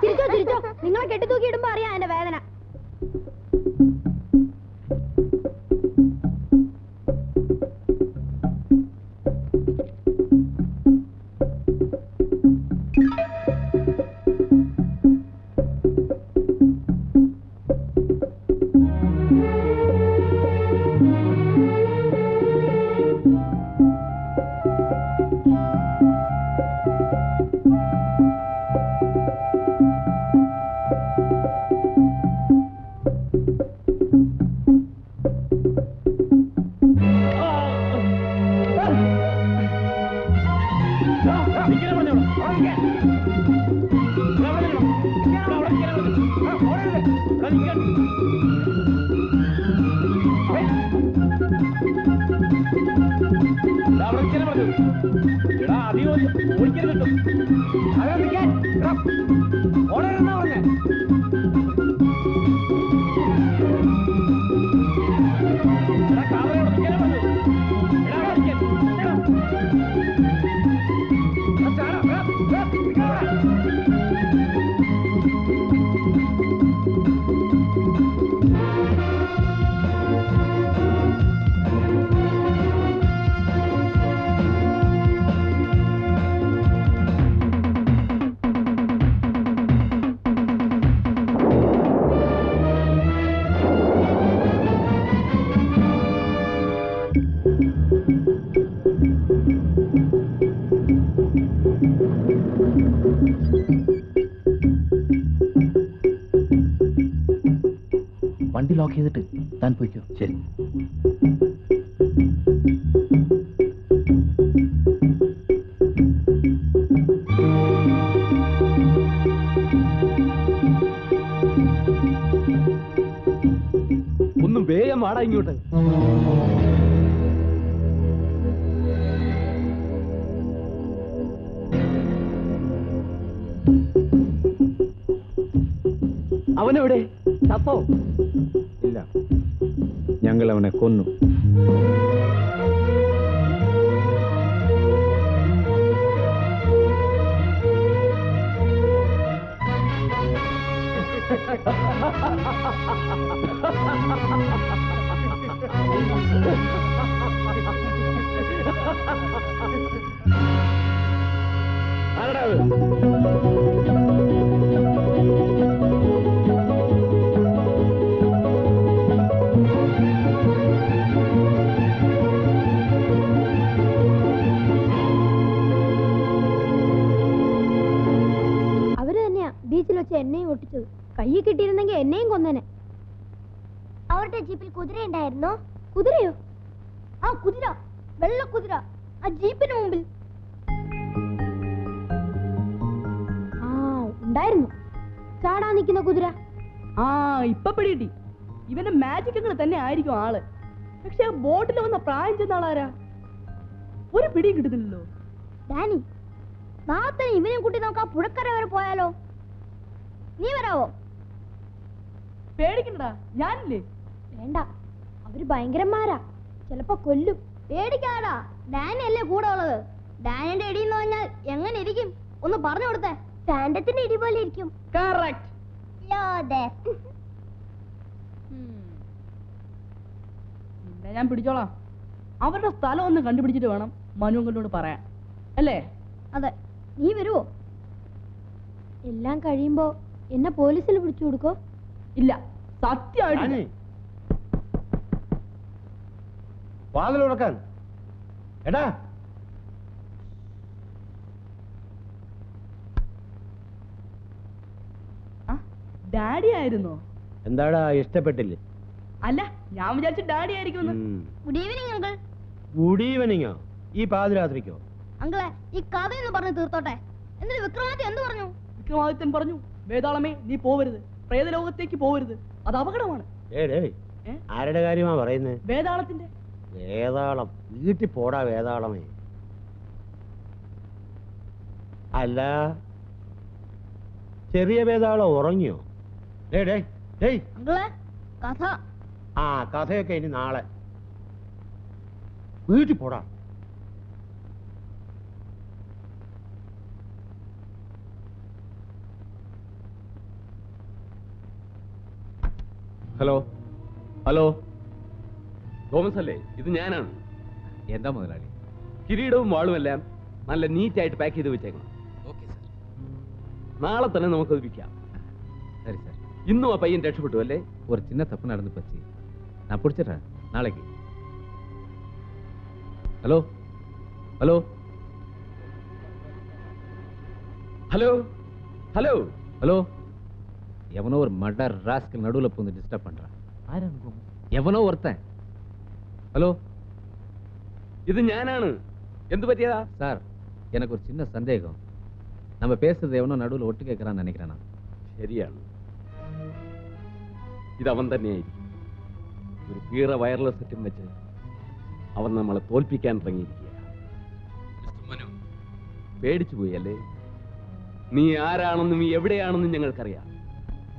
ചിരിച്ചോ ചിരിച്ചോ, നിങ്ങളെ കെട്ടിത്തൂക്കി ഇടുമ്പോ അറിയാം എന്റെ വേദന. വണ്ടി ലോക്ക് ചെയ്തിട്ട് താൻ പോയിക്കോ. ശരി. ഒന്നും വേഗം വാടാ ഇങ്ങോട്ട്. അവനെവിടെ? ചത്തോ? ഇല്ല, ഞങ്ങൾ അവനെ കൊന്നു. അവര് തന്നെയാ ബീച്ചിൽ വെച്ച് എന്നെയും ഒട്ടിച്ചത്. കയ്യിൽ കിട്ടിയിരുന്നെങ്കിൽ എന്നെയും കൊന്നേനെ. അവരുടെ ജീപ്പിൽ കുതിര ഉണ്ടായിരുന്നോ? കുതിരയോ? ആ കുതിര, വെള്ള കുതിര, ആ ജീപ്പിന് മുമ്പിൽ. ആ ഉണ്ടായിരുന്നു, ചാടാൻ നിൽക്കുന്ന കുതിര. ആ ഇപ്പൊ പിടികിട്ടി. ഇവന്റെ മാജിക്കുകൾ തന്നെ ആയിരിക്കും ആള്. പക്ഷെ ബോട്ടിൽ വന്ന പ്രായം ചെന്ന ആളാരാ? ഒരു പിടി കിട്ടുന്നില്ലല്ലോ. ഡാനി, നാളെ ഇവനെയും കൂട്ടി നമുക്ക് ആ പുഴക്കര വരെ പോയാലോ? നീ വരാവോ? പേടിക്കണ്ടടാ, ഞാനില്ലേ. വേണ്ട, അവര് ഭയങ്കരന്മാരാ, ചിലപ്പോ കൊല്ലും. പേടിക്കാടാ, ഡാനി അല്ലേ കൂടെ ഉള്ളത്. ഡാനിന്റെ ഇടി എന്ന് പറഞ്ഞാൽ എങ്ങനെ ഇരിക്കും ഒന്ന് പറഞ്ഞു കൊടുത്തേ. ഫാൻഡത്തിന്റെ ഇടി പോലെ ഇരിക്കും. കറക്റ്റ്. ഞാൻ പിടിച്ചോളാം. അവരുടെ സ്ഥലം ഒന്ന് കണ്ടുപിടിച്ചിട്ട് വേണം മനു അങ്കിളിനോട് പറയാൻ, അല്ലേ? അതെ. നീ വരുവോ? എല്ലാം കഴിയുമ്പോ എന്നെ പോലീസിൽ പിടിച്ചു കൊടുക്കോ? ഇല്ല, സത്യമായിട്ട്. വാതിൽ തുറക്കാൻ. എടാ, ഡാഡി ആയിരുന്നോ? എന്താടാ ഇഷ്ടപ്പെട്ടില്ലേ? അല്ല, ഞാൻ വിചാരിച്ചു ഡാഡി ആയിരിക്കും. Good evening uncle. ഗുഡ് ഈവനിങ്ങോ? ഈ പാതിരാത്രിക്കോ? അങ്കിളെ, ഈ കഥയൊന്ന് പറഞ്ഞു തീർത്തോട്ടെ. എന്നിട്ട് വിക്രമാദിത്യ എന്ത് പറഞ്ഞു? വിക്രമാദിത്യൻ പറഞ്ഞു, വേതാളമേ നീ പോവരുത്, പ്രേതലോകത്തേക്ക് പോവരുത്, അത് അപകടമാണ്. ആരുടെ കാര്യമാ പറയുന്നത്? വേതാളത്തിന്റെ. വേതാളം? വീട്ടിൽ പോടാ വേതാളമേ. അല്ല, ചെറിയ വേതാളം ഉറങ്ങിയോ? അങ്കിളെ, കഥ. ആ കഥയൊക്കെ ഇനി നാളെ. വീട്ടിൽ പോടാ. ഹലോ ഹലോ, തോമസ് അല്ലേ? ഇത് ഞാനാണ്. എന്താ മുതലാളി? കിരീടവും വാളും എല്ലാം നല്ല നീറ്റായിട്ട് പാക്ക് ചെയ്ത് വെച്ചേക്കണം. Okay sir. നാളെ തന്നെ നമുക്കത് വിൽക്കാം. சரி சார். இன்னும் ആ പയ്യൻ രക്ഷപ്പെട്ടു അല്ലേ? ஒரு சின்ன தப்பு நடந்து போச்சு, நான் பிடிச்சிடுறேன் நாளைக்கு. Hello hello hello hello hello, எவனோ ஒரு மர்டர் ராஸ்கல் நடுவுல புந்து டிஸ்டர்ப் பண்றான். எவனோ ஒருத்தன். ஹலோ, ഇത് ഞാനാണ്. എന്ത് പറ്റിയതാ? சார், எனக்கு ஒரு சின்ன சந்தேகம். நம்ம பேசுறது எவனோ நடுவில் ஒட்டு கேட்கறான்னு நினைக்கிறேன் நான். ശരിയാണ്. ഇതവൻ തന്നെയായിരിക്കും. ഒരു കീറ വയർലെസ് സെറ്റും വെച്ച് അവൻ നമ്മളെ തോൽപ്പിക്കാൻ ഇറങ്ങിയിരിക്കുക. മനു, പേടിച്ചു പോയി അല്ലേ? നീ ആരാണെന്നും നീ എവിടെയാണെന്നും ഞങ്ങൾക്കറിയാം.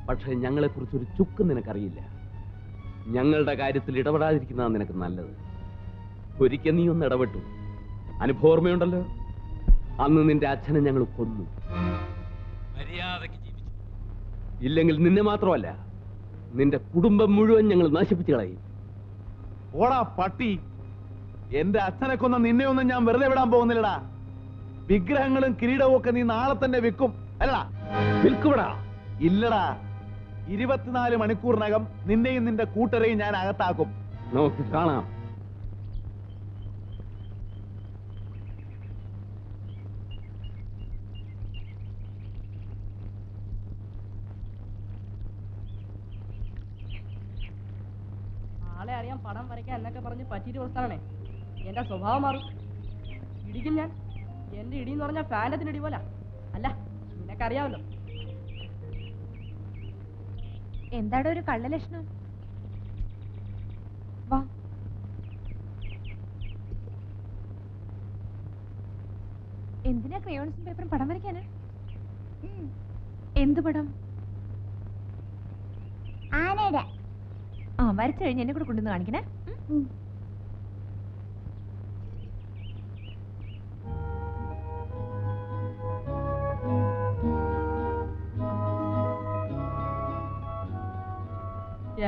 പക്ഷേ ഞങ്ങളെക്കുറിച്ചൊരു ചുക്ക് നിനക്കറിയില്ല. ഞങ്ങളുടെ കാര്യത്തിൽ ഇടപെടാതിരിക്കുന്നതാണ് നിനക്ക് നല്ലത്. ഒരിക്കൽ നീ ഒന്ന് ഇടപെട്ടു. അനുഭവോർമ്മയുണ്ടല്ലോ? അന്ന് നിന്റെ അച്ഛനെ ഞങ്ങൾ കൊന്നു. മര്യാദയ്ക്ക് ജീവിച്ചു. ഇല്ലെങ്കിൽ നിന്നെ മാത്രമല്ല, നിന്റെ കുടുംബം മുഴുവൻ ഞങ്ങൾ നശിപ്പിച്ചു കളയും. ഓടാ പട്ടി! എന്റെ അച്ഛനെ കൊന്ന നിന്നെ ഒന്നും ഞാൻ വെറുതെ വിടാൻ പോകുന്നില്ലടാ. വിഗ്രഹങ്ങളും കിരീടവും ഒക്കെ നീ നാളെ തന്നെ വിൽക്കും അല്ലടാ? വിൽക്കുവിടാ? ഇല്ലടാ. 24 മണിക്കൂറിനകം നിന്നെയും നിന്റെ കൂട്ടരെയും ഞാൻ അകത്താക്കും. നമുക്ക് കാണാം. ആളെ അറിയാൻ പടം വരയ്ക്കാൻ എന്നൊക്കെ പറഞ്ഞ് പറ്റിയിട്ട് പ്രസ്ഥാനേ എന്റെ സ്വഭാവം മാറും. ഇടിക്കും ഞാൻ. എന്റെ ഇടി എന്ന് പറഞ്ഞാൽ ഫാനത്തിന് ഇടി പോലെ അല്ല, നിനക്കറിയാമല്ലോ. എന്താടോ ഒരു കള്ളലക്ഷണം? വാ. എന്തിനാ ക്രയോൺസും പേപ്പറും പടം വരയ്ക്കാനാ? എന്ത് പടം? ആനയുടെ. ആ, വരച്ചു കഴിഞ്ഞ് എന്നെ കൂടെ കൊണ്ടുവന്ന് കാണിക്കണേ.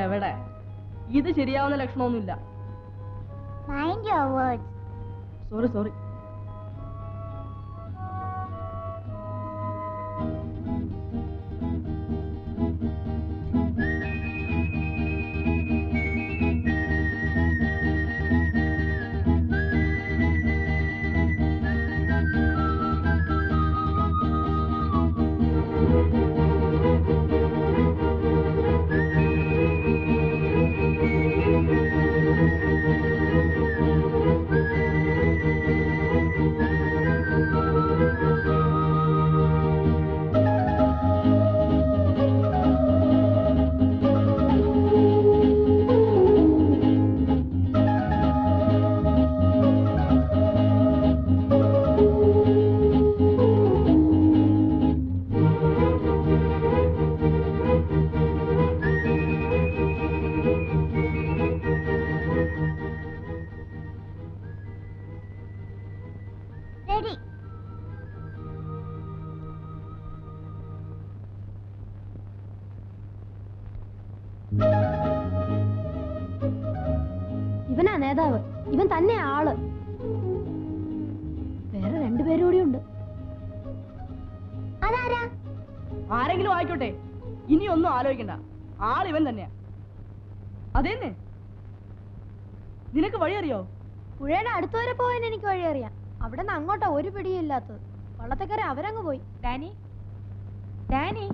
എവിടെ? ഇത് ശരിയാവുന്ന ലക്ഷണമൊന്നുമില്ല. Sorry sorry. ഇവനാ നേതാവ്. ഇവൻ തന്നെ ആള്. വേറെ 2 പേരും കൂടി ഉണ്ട്. അതാരാ? ആരെങ്കിലും ആയിക്കോട്ടെ, ഇനി ഒന്നും ആലോചിക്കണ്ട. ആളിവൻ തന്നെയാ. അതേന്നെ. നിനക്ക് വഴി അറിയോ? പുഴയുടെ അടുത്തുവരെ പോകാൻ എനിക്ക് വഴി അറിയാം. അവിടെ നിന്ന് അങ്ങോട്ടാ ഒരു പിടിയും ഇല്ലാത്തത്. വള്ളത്തേക്കര അവരങ്ങ് പോയി. ഡാനി, ഡാനി,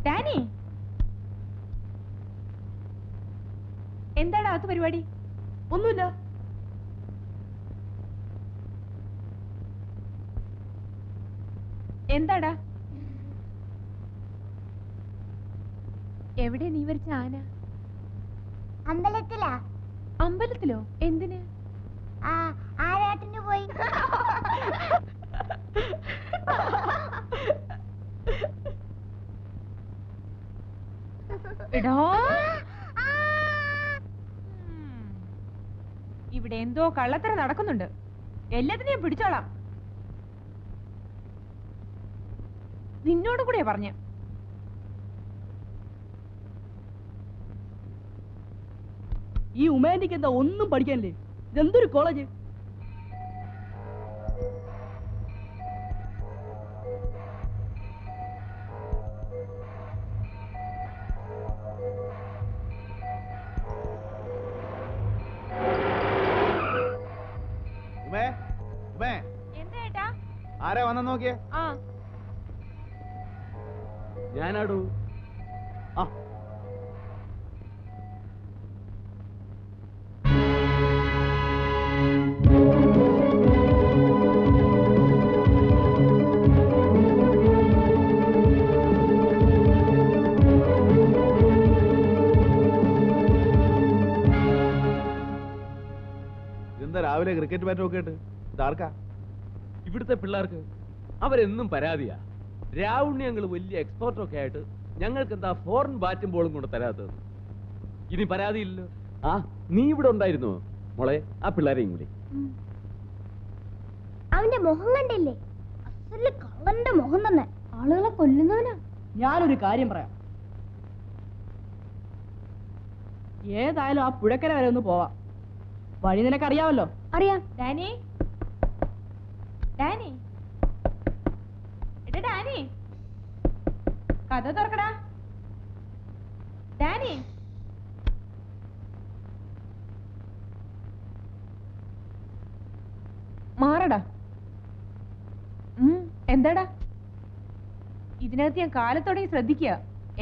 ഡാനി, എന്താടാ അകത്ത് പരിപാടി? ഒന്നുമില്ല. എന്താടാ? എവിടെ നീ വരച്ച ആന? അമ്പലത്തിലാ. അമ്പലത്തിലോ? എന്തിന്? ആരാട്ടിന് പോയി. ഇവിടെ എന്തോ കള്ളത്തരം നടക്കുന്നുണ്ട്. എല്ലാത്തിനെയും പിടിച്ചോളാം. നിന്നോട് കൂടെയാ പറഞ്ഞ. ഈ ഉമേന്റിക്ക് എന്താ ഒന്നും പഠിക്കാനില്ലേ? ഇതെന്തൊരു കോളേജ്? ആരാ വന്ന നോക്കിയേ? ഞാനാടൂ. ആ, ഇതെന്താ രാവിലെ ക്രിക്കറ്റ് ബാറ്റും ഒക്കെ ആയിട്ട് ഇതാർക്കാ? ഇവിടുത്തെ പിള്ളേർക്ക് അവരെന്നും പരാതിയാ. രാവുണ്ണിയങ്ങൾ വലിയ എക്സ്പേർട്ടൊക്കെ ആയിട്ട് ഞങ്ങൾക്ക് എന്താ ഫോറിൻ ബാറ്റും ബോളും കൊണ്ട് തരാത്തത്? ഇനി പരാതിയില്ലല്ലോ. ആ, നീ ഇവിടെ ഉണ്ടായിരുന്നോ മോളെ? ആ പിള്ളേരെയും കൂടി. അവന്റെ മുഖം കണ്ടില്ലേ? അസല് കള്ളന്റെ മുഖം തന്നെ. ആളുകളെ കൊല്ലുന്നവനാ. ഞാനൊരു കാര്യം പറയാം. ഏതായാലും ആ പുഴക്കര വരെ ഒന്ന് പോവാം. വഴി നിനക്കറിയാമല്ലോ. അറിയാം. ഡാനി, ഡാനി, എടാ ഡാനി, കഥ തുറക്കടാ. ഡാനി, മാറടാ. എന്താടാ? ഇതിനകത്ത് ഞാൻ കാലത്തോടെ ശ്രദ്ധിക്കുക.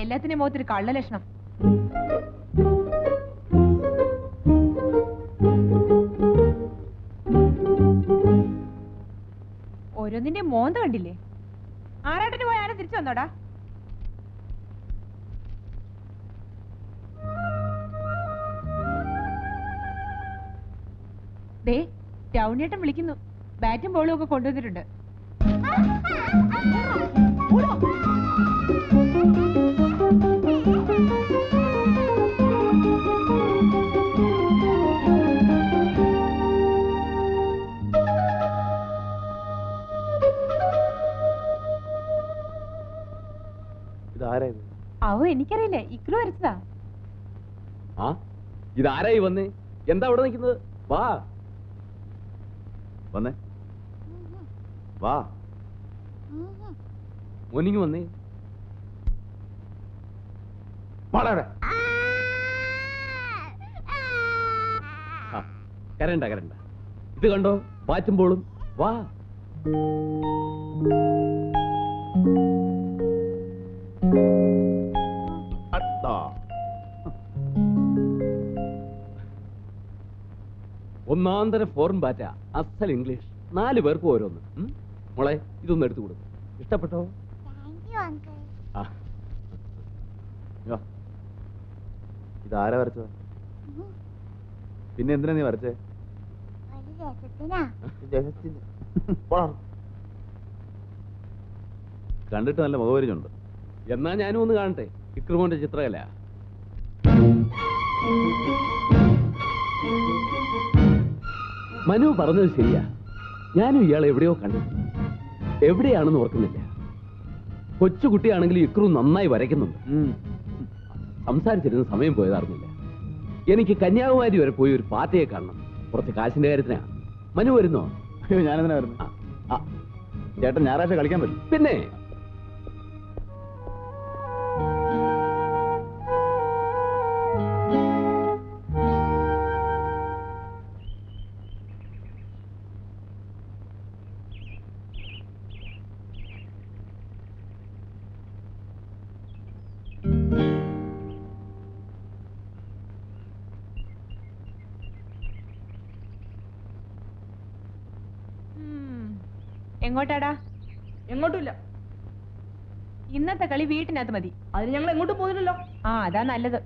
എല്ലാത്തിനും മുഖത്തൊരു കള്ളലക്ഷണം. ഓരോന്നിന്റെ മോന്ത കണ്ടില്ലേ? ആറാട്ടിന് പോയാലും തിരിച്ചു വന്നോടാ. ദേ ടൗണിയേട്ടൻ വിളിക്കുന്നു. ബാറ്റും ബോളും ഒക്കെ കൊണ്ടുവന്നിട്ടുണ്ട്. അവ എനിക്കറിയില്ല. ഇക്രു വരച്ചതാ. ആ, ഇതാരായി വന്നേ? എന്താ അവിടെ നിൽക്കുന്നത്? വാ വന്നേ, വാ മോനിങ് വന്നേ. കരണ്ട കരണ്ട. ഇത് കണ്ടോ ബാറ്റും ബോളും? വാ. ഒന്നാന്തര ഫോറിൻ ബാറ്റാ, അസൽ ഇംഗ്ലീഷ്. 4 പേർക്ക് ഓരോന്ന്. മോളെ ഇതൊന്നും എടുത്തു കൊടുക്കും. ഇഷ്ടപ്പെട്ടോ? ഇതാരാ വരച്ചതാ? പിന്നെ എന്തിനാ നീ വരച്ചേ? കണ്ടിട്ട് നല്ല മുഖപരിചയുണ്ട്. എന്നാ ഞാനും ഒന്ന് കാണട്ടെ ഇക്രുമോന്റെ ചിത്രകല. മനു പറഞ്ഞത് ശരിയാ. ഞാനും ഇയാളെ എവിടെയോ കണ്ടു. എവിടെയാണെന്ന് ഓർക്കുന്നില്ല. കൊച്ചുകുട്ടിയാണെങ്കിൽ ഇക്രു നന്നായി വരയ്ക്കുന്നുണ്ട്. സംസാരിച്ചിരുന്ന സമയം പോയതറിഞ്ഞില്ല. എനിക്ക് കന്യാകുമാരി വരെ പോയി ഒരു പാർട്ടിയെ കാണണം. കുറച്ച് കാശിന്റെ കാര്യത്തിനാ. മനു വരുന്നോ? അയ്യോ, ഞാനെന്തിനാ വരുന്നത്? ചേട്ടൻ ഞായറാഴ്ച കളിക്കാൻ പറ്റും. പിന്നെ എങ്ങോട്ടാടാ? എങ്ങോട്ടുമില്ല. ഇന്നത്തെ കളി വീട്ടിനകത്ത് മതി. അതിന് ഞങ്ങൾ എങ്ങോട്ടും പോയില്ലല്ലോ. ആ, അതാ നല്ലത്.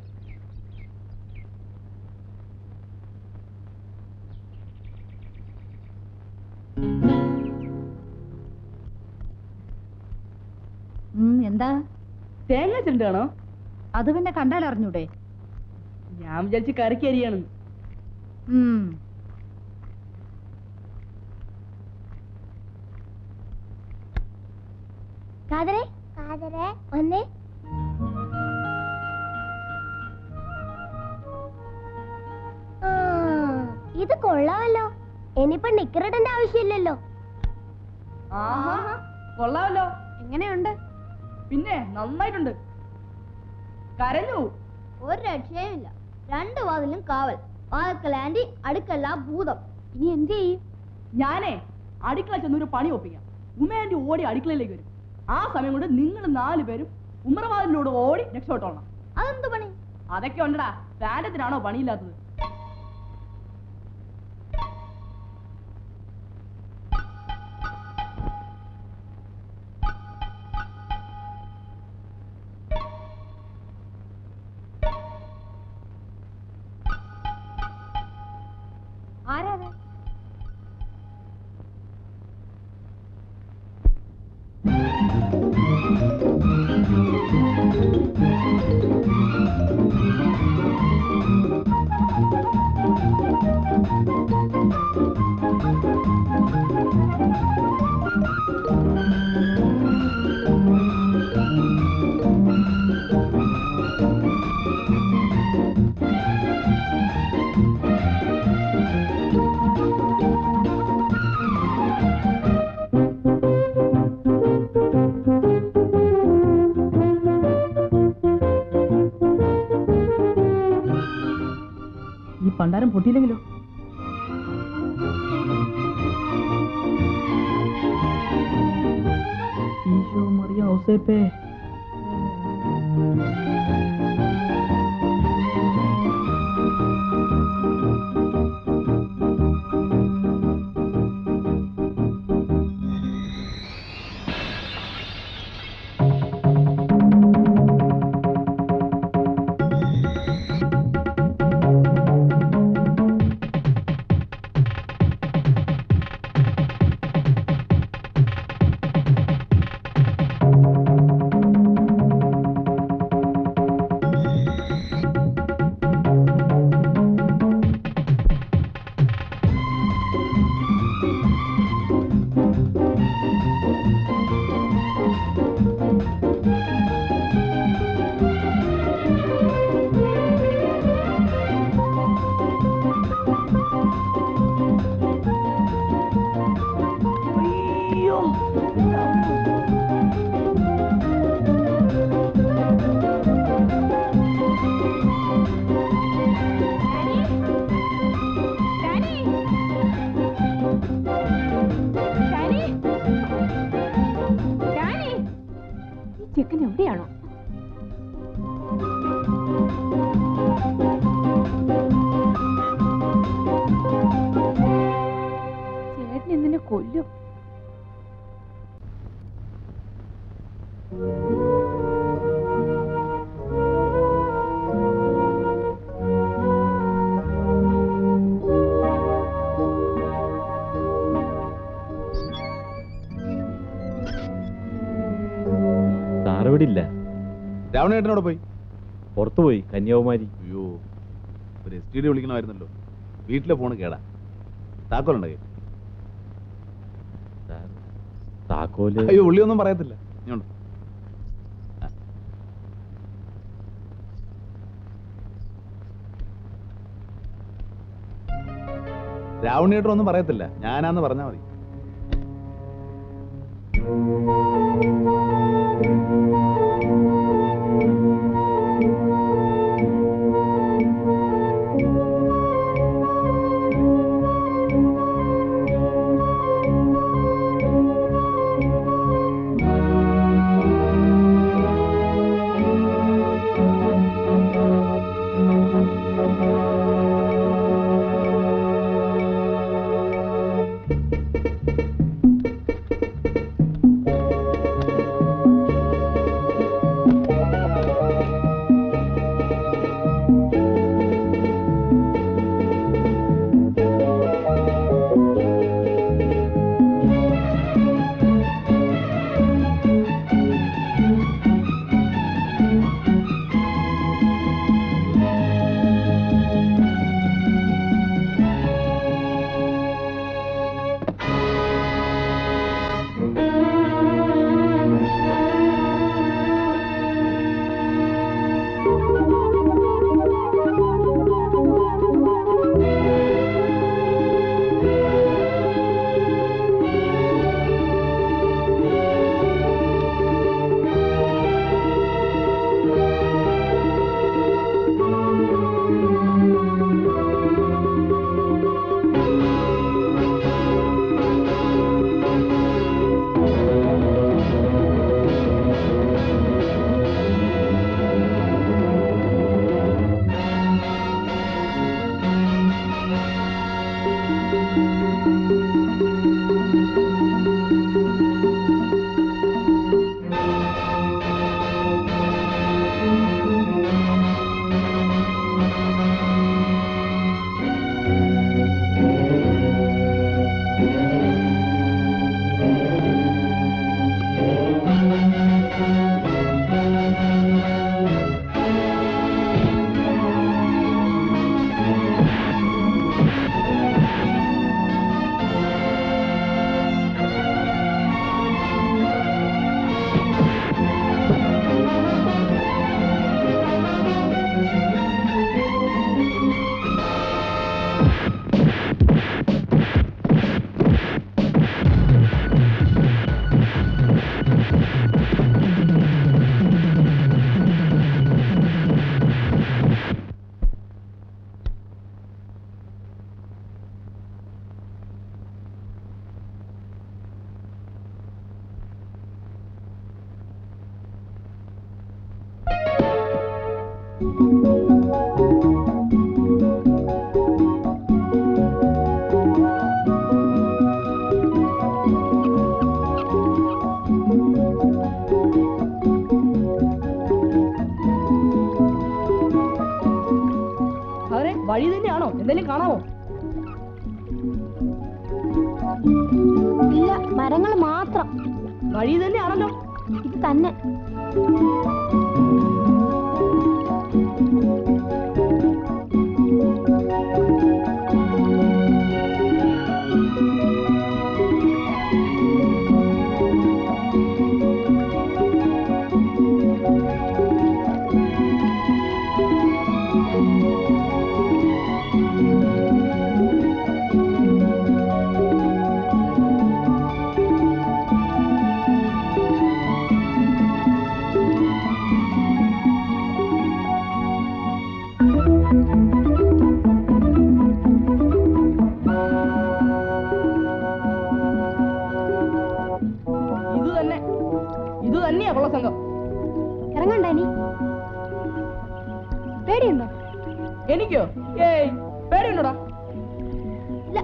എന്താ തേങ്ങ ചെണ്ടാണോ? അത് പിന്നെ കണ്ടാൽ അറിഞ്ഞൂടെ? ഞാൻ വിചാരിച്ച് കറിക്ക് അരിയാണ്. കാതരെ കാതരെ വന്നേ. ഇത് കൊള്ളാമല്ലോ. ഇനിയിപ്പോ നിക്കറിടേണ്ട ആവശ്യമില്ലല്ലോ. കൊള്ളാമല്ലോ. എങ്ങനെയുണ്ട്? പിന്നെ നന്നായിട്ടുണ്ട്. കരഞ്ഞു. ഒരു രക്ഷയുമില്ല. 2 വാതിലും കാവൽ. വാതിൽക്കൽ ആന്റി, അടുക്കല്ല ഭൂതം. ഇനി എന്ത് ചെയ്യും? ഞാനേ അടുക്കള ചെന്നൊരു പണി ഒപ്പിക്കാം. ഉമ്മയാന്റി ഓടി അടുക്കളയിലേക്ക് വരും. ആ സമയം കൊണ്ട് നിങ്ങൾ 4 പേരും ഉമ്മറവാതിലൂടെ ഓടി രക്ഷപ്പെട്ടോളണം. അതെന്ത് പണി? അതൊക്കെ ഉണ്ടടാ. പാൻഡത്തിനാണോ പണിയില്ലാത്തത്? ആരാത്? ഔസേപ്പേ ചെക്കൻ എവിടെയാണോ? ചേട്ടൻ എന്തിനെ കൊല്ലും? സാറിവിടെ ഇല്ല. രാവണേട്ടനോട് പോയി പുറത്തു പോയി കന്യാകുമാരി. അയ്യോ, ഒരു STD വിളിക്കണമായിരുന്നല്ലോ. വീട്ടിലെ ഫോണ് കേടാ. താക്കോലുണ്ടോ? താക്കോല് അയ്യോ, ഉള്ളിയൊന്നും പറയത്തില്ല. ഇങ്ങോട്ട്. രാവണേട്ടൻ ഒന്നും പറയത്തില്ല, ഞാനാന്ന് പറഞ്ഞാ മതി. അവരെ വഴി തന്നെയാണോ? എന്തെങ്കിലും കാണാമോ? ഇല്ല, മരങ്ങൾ മാത്രം. വഴി തന്നെയാണല്ലോ. ഇത് തന്നെ. ഇത് തന്നെയാ കൊള്ളസംഘം. ഇറങ്ങണ്ടേ നീ? പേടിയുണ്ടോ? എനിക്കോ? ഏയ്, പേടിയുണ്ടോടാ? ഇല്ല.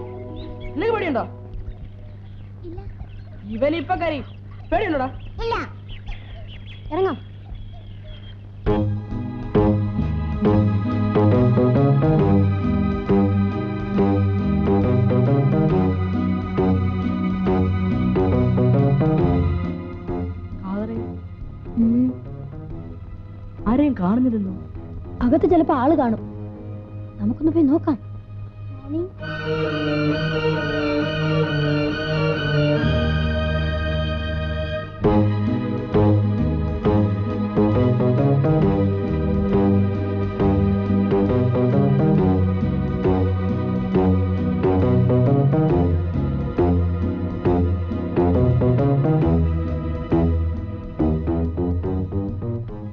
നിനക്ക് പേടിയുണ്ടോ? ഇവനിപ്പൊ കരയും. പേടിയുണ്ടോടാ? ഇല്ല. ഇറങ്ങാം. ആരെയും കാണുന്നില്ലല്ലോ. അകത്ത് ചിലപ്പോ ആള് കാണും. നമുക്കൊന്ന് പോയി നോക്കാം.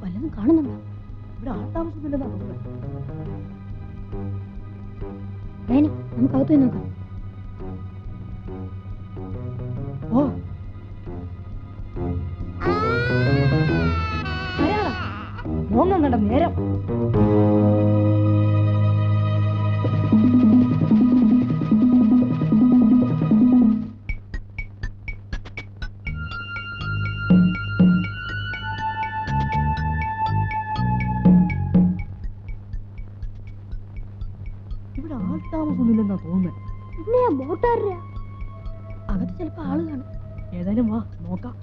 വല്ലതും കാണുന്നുണ്ടോ? ഇവിടെ ആൾത്താമസമില്ലെന്നാ തോന്നുന്നത്. നമുക്ക് അകത്ത് പോയി നോക്കാം. ഓ, മോങ്ങം കണ്ട നേരം. ഇവിടെ ആൾത്താമസമൊന്നുമില്ലെന്നാ തോന്നുന്നത്. പിന്നെ ബോട്ടാരാ? അകത്ത് ചിലപ്പോ ആള് കാണും. ഏതായാലും വാ നോക്കാം.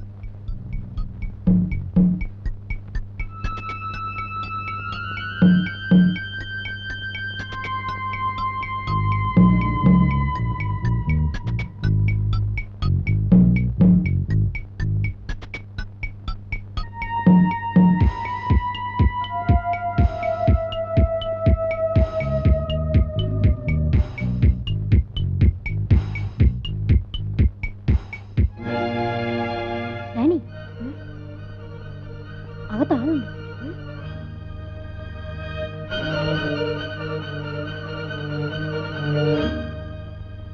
അകത്താളുണ്ട്.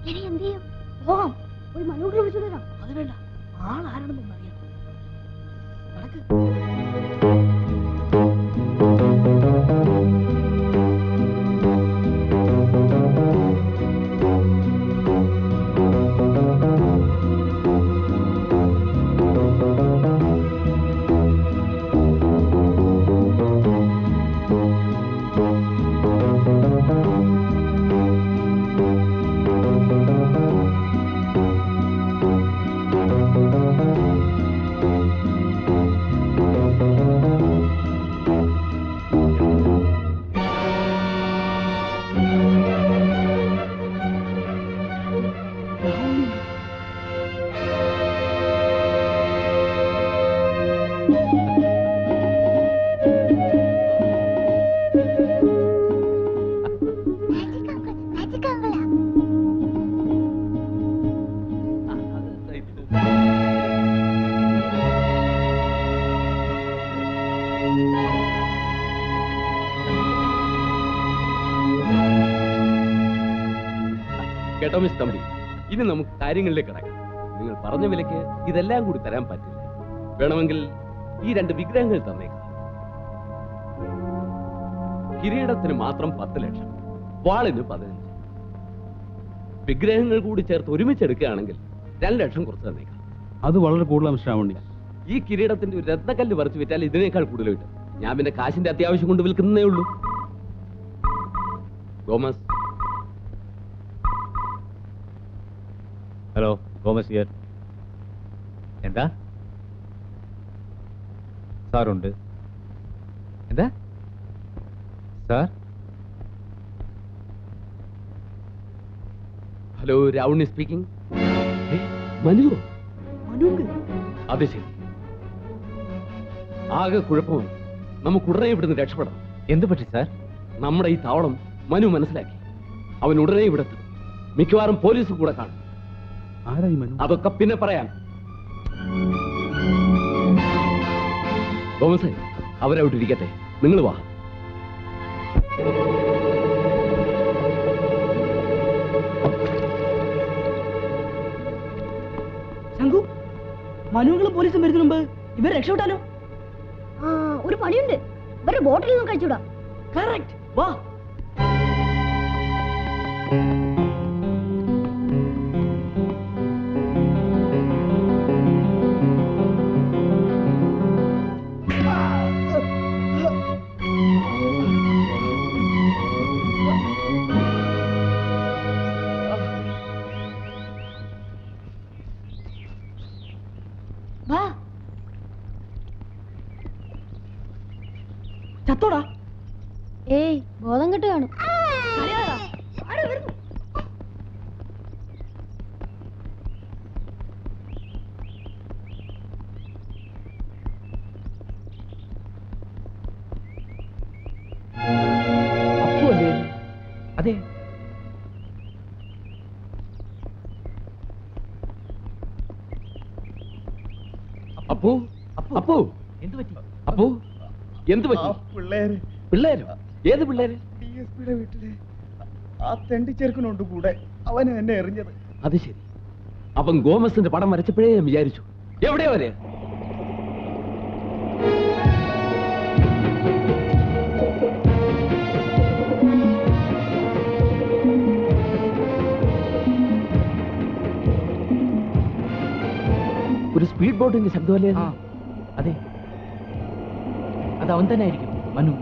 ഇനി എന്ത് ചെയ്യും? പോകാം. ഒരു മനോഹരം വിളിച്ചോണ്ട് വരാം. അത് വേണ്ട, ആളാരാണെന്നൊന്നും അറിയാം. നടക്ക്. കേട്ടോ മിസ് തമ്പി, ഇനി നമുക്ക് കാര്യങ്ങളിലേക്ക് കിടക്കാം. നിങ്ങൾ പറഞ്ഞ വിലയ്ക്ക് ഇതെല്ലാം കൂടി തരാൻ പറ്റില്ല. വേണമെങ്കിൽ ഈ 2 വിഗ്രഹങ്ങൾ തന്നേക്കാം. കിരീടത്തിന് മാത്രം 10 ലക്ഷം, വാളിന് 15. വിഗ്രഹങ്ങൾ കൂടി ചേർത്ത് ഒരുമിച്ചെടുക്കുകയാണെങ്കിൽ 2 ലക്ഷം കുറച്ച് തന്നേക്കാം. അത് വളരെ കൂടുതലാണ് ശ്രാവണി. ഈ കിരീടത്തിന്റെ ഒരു രത്നക്കല്ല് പറിച്ചു വിറ്റാൽ ഇതിനേക്കാൾ കൂടുതൽ കിട്ടും. ഞാൻ പിന്നെ കാശിന്റെ അത്യാവശ്യം കൊണ്ട് വിൽക്കുന്നേ ഉള്ളൂ. തോമസ്. Hello, Thomas here. എന്താ സാറുണ്ട്? എന്താ സാർ? Hello, Ravunni speaking. മനുവോ? അത് ശരി. ആകെ കുഴപ്പമായി. നമുക്ക് ഉടനെ ഇവിടുന്ന് രക്ഷപ്പെടണം. എന്ത് പറ്റി സാർ? നമ്മുടെ ഈ താവളം മനു മനസ്സിലാക്കി. അവൻ ഉടനെ ഇവിടെ എത്തും. മിക്കവാറും പോലീസ് കൂടെ കാണും. ആരായി മനു? അതൊക്കെ പിന്നെ പറയാം. തോമസേ, അവരവിടെ ഇരിക്കട്ടെ, നിങ്ങൾ വാ. ശംഖു, മനുവും പോലീസും വരുന്നതിന് മുമ്പ് ഇവർ രക്ഷപ്പെട്ടാലോ? ഒരു പണിയുണ്ട്, ഇവരുടെ ബോട്ടിൽ നിന്നും കഴിച്ചുവിടാം. കറക്റ്റ്, വാ. ചത്തോടാ? ഏയ്, ബോധം കെട്ട് കാണും. അതെ, അപ്പോ അപ്പോ എന്ത് പറ്റി? അപ്പോ എന്ത് പറ്റി? പിള്ളേര്? ഏത് പിള്ളേര്? DSPയുടെ വീട്ടിലെ ആ തെണ്ടി ചെറുക്കനുണ്ട് കൂടെ, അവന് എന്നെ എറിഞ്ഞത്. അത് ശരി. അവൻ ഗോമസിന്റെ പടം വരച്ചപ്പോഴേ ഞാൻ വിചാരിച്ചു. എവിടെയാ വരെ? ഒരു സ്പീഡ് ബോട്ടിന്റെ ശബ്ദമല്ലേ? അതെ, അത് അവൻ തന്നെ ആയിരിക്കും, മനു.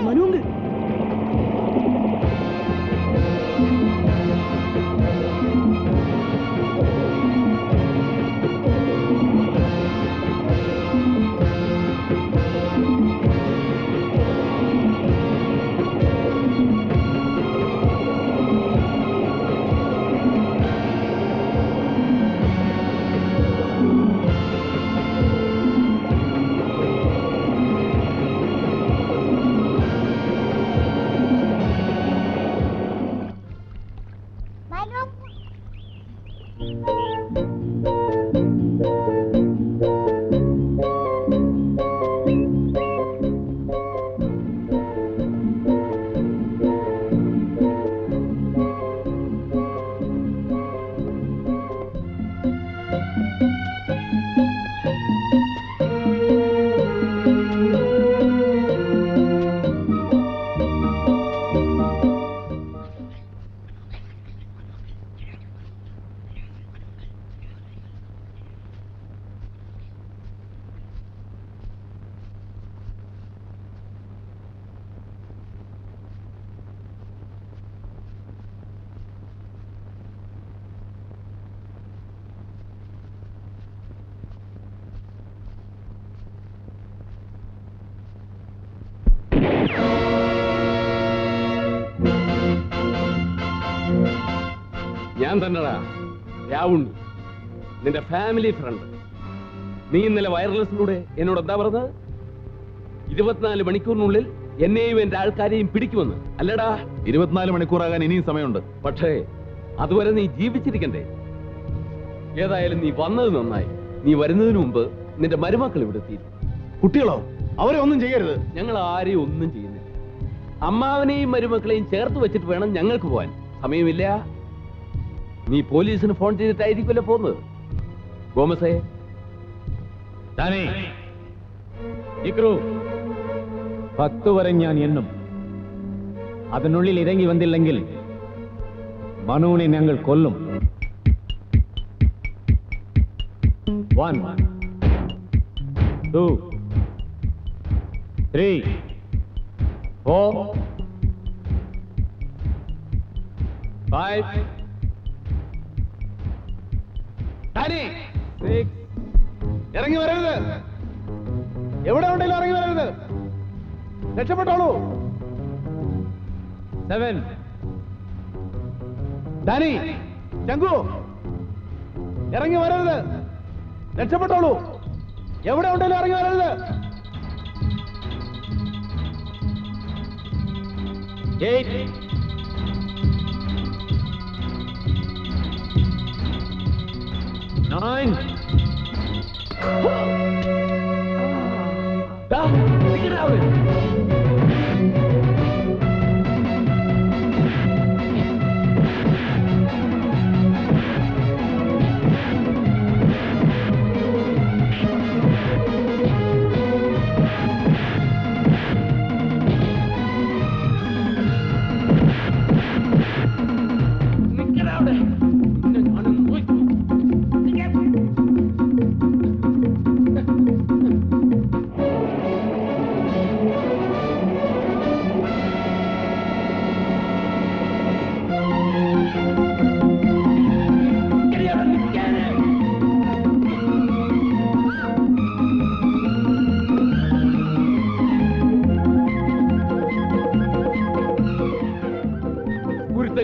മനുണ്ട്. ഞാൻ തന്നെടാ രാവുണ്ണി, നിന്റെ ഫാമിലി ഫ്രണ്ട്. നീ ഇന്നലെ വയർലെസ്സിലൂടെ എന്നോട് എന്താ പറഞ്ഞത്? 24 മണിക്കൂറിനുള്ളിൽ എന്നെയും എന്റെ ആൾക്കാരെയും പിടിക്കുമെന്ന് അല്ലടാ? 24 മണിക്കൂറാകാൻ ഇനിയും സമയമുണ്ട്. പക്ഷേ അതുവരെ നീ ജീവിച്ചിരിക്കണ്ടേ? ഏതായാലും നീ വന്നത് നന്നായി. നീ വരുന്നതിന് മുമ്പ് നിന്റെ മരുമക്കൾ ഇവിടെ എത്തിയിരുന്നു. കുട്ടികളോ? അവരെ ഒന്നും ചെയ്യരുത്. ഞങ്ങൾ ആരെയും ഒന്നും ചെയ്യുന്നില്ല. അമ്മാവനെയും മരുമക്കളെയും ചേർത്ത് വെച്ചിട്ട് വേണം ഞങ്ങൾക്ക് പോവാൻ. സമയമില്ല. നീ പോലീസിന് ഫോൺ ചെയ്തിട്ടായിരിക്കുമല്ലോ പോകുന്നത്. ഗോമസേ, 10 വരെ ഞാൻ എണ്ണും. അതിനുള്ളിൽ ഇറങ്ങി വന്നില്ലെങ്കിൽ മനുവിനെ ഞങ്ങൾ കൊല്ലും. 1 2 3 4 5 6 ഇറങ്ങി വരരുത്. എവിടെ ഉണ്ടെങ്കിലും ഇറങ്ങി വരരുത്. രക്ഷപ്പെട്ടോളൂ. 7 ഡാനി, ചങ്കു, ഇറങ്ങി വരരുത്. രക്ഷപ്പെട്ടോളൂ. എവിടെ ഉണ്ടെങ്കിലും ഇറങ്ങി വരരുത്. 8 9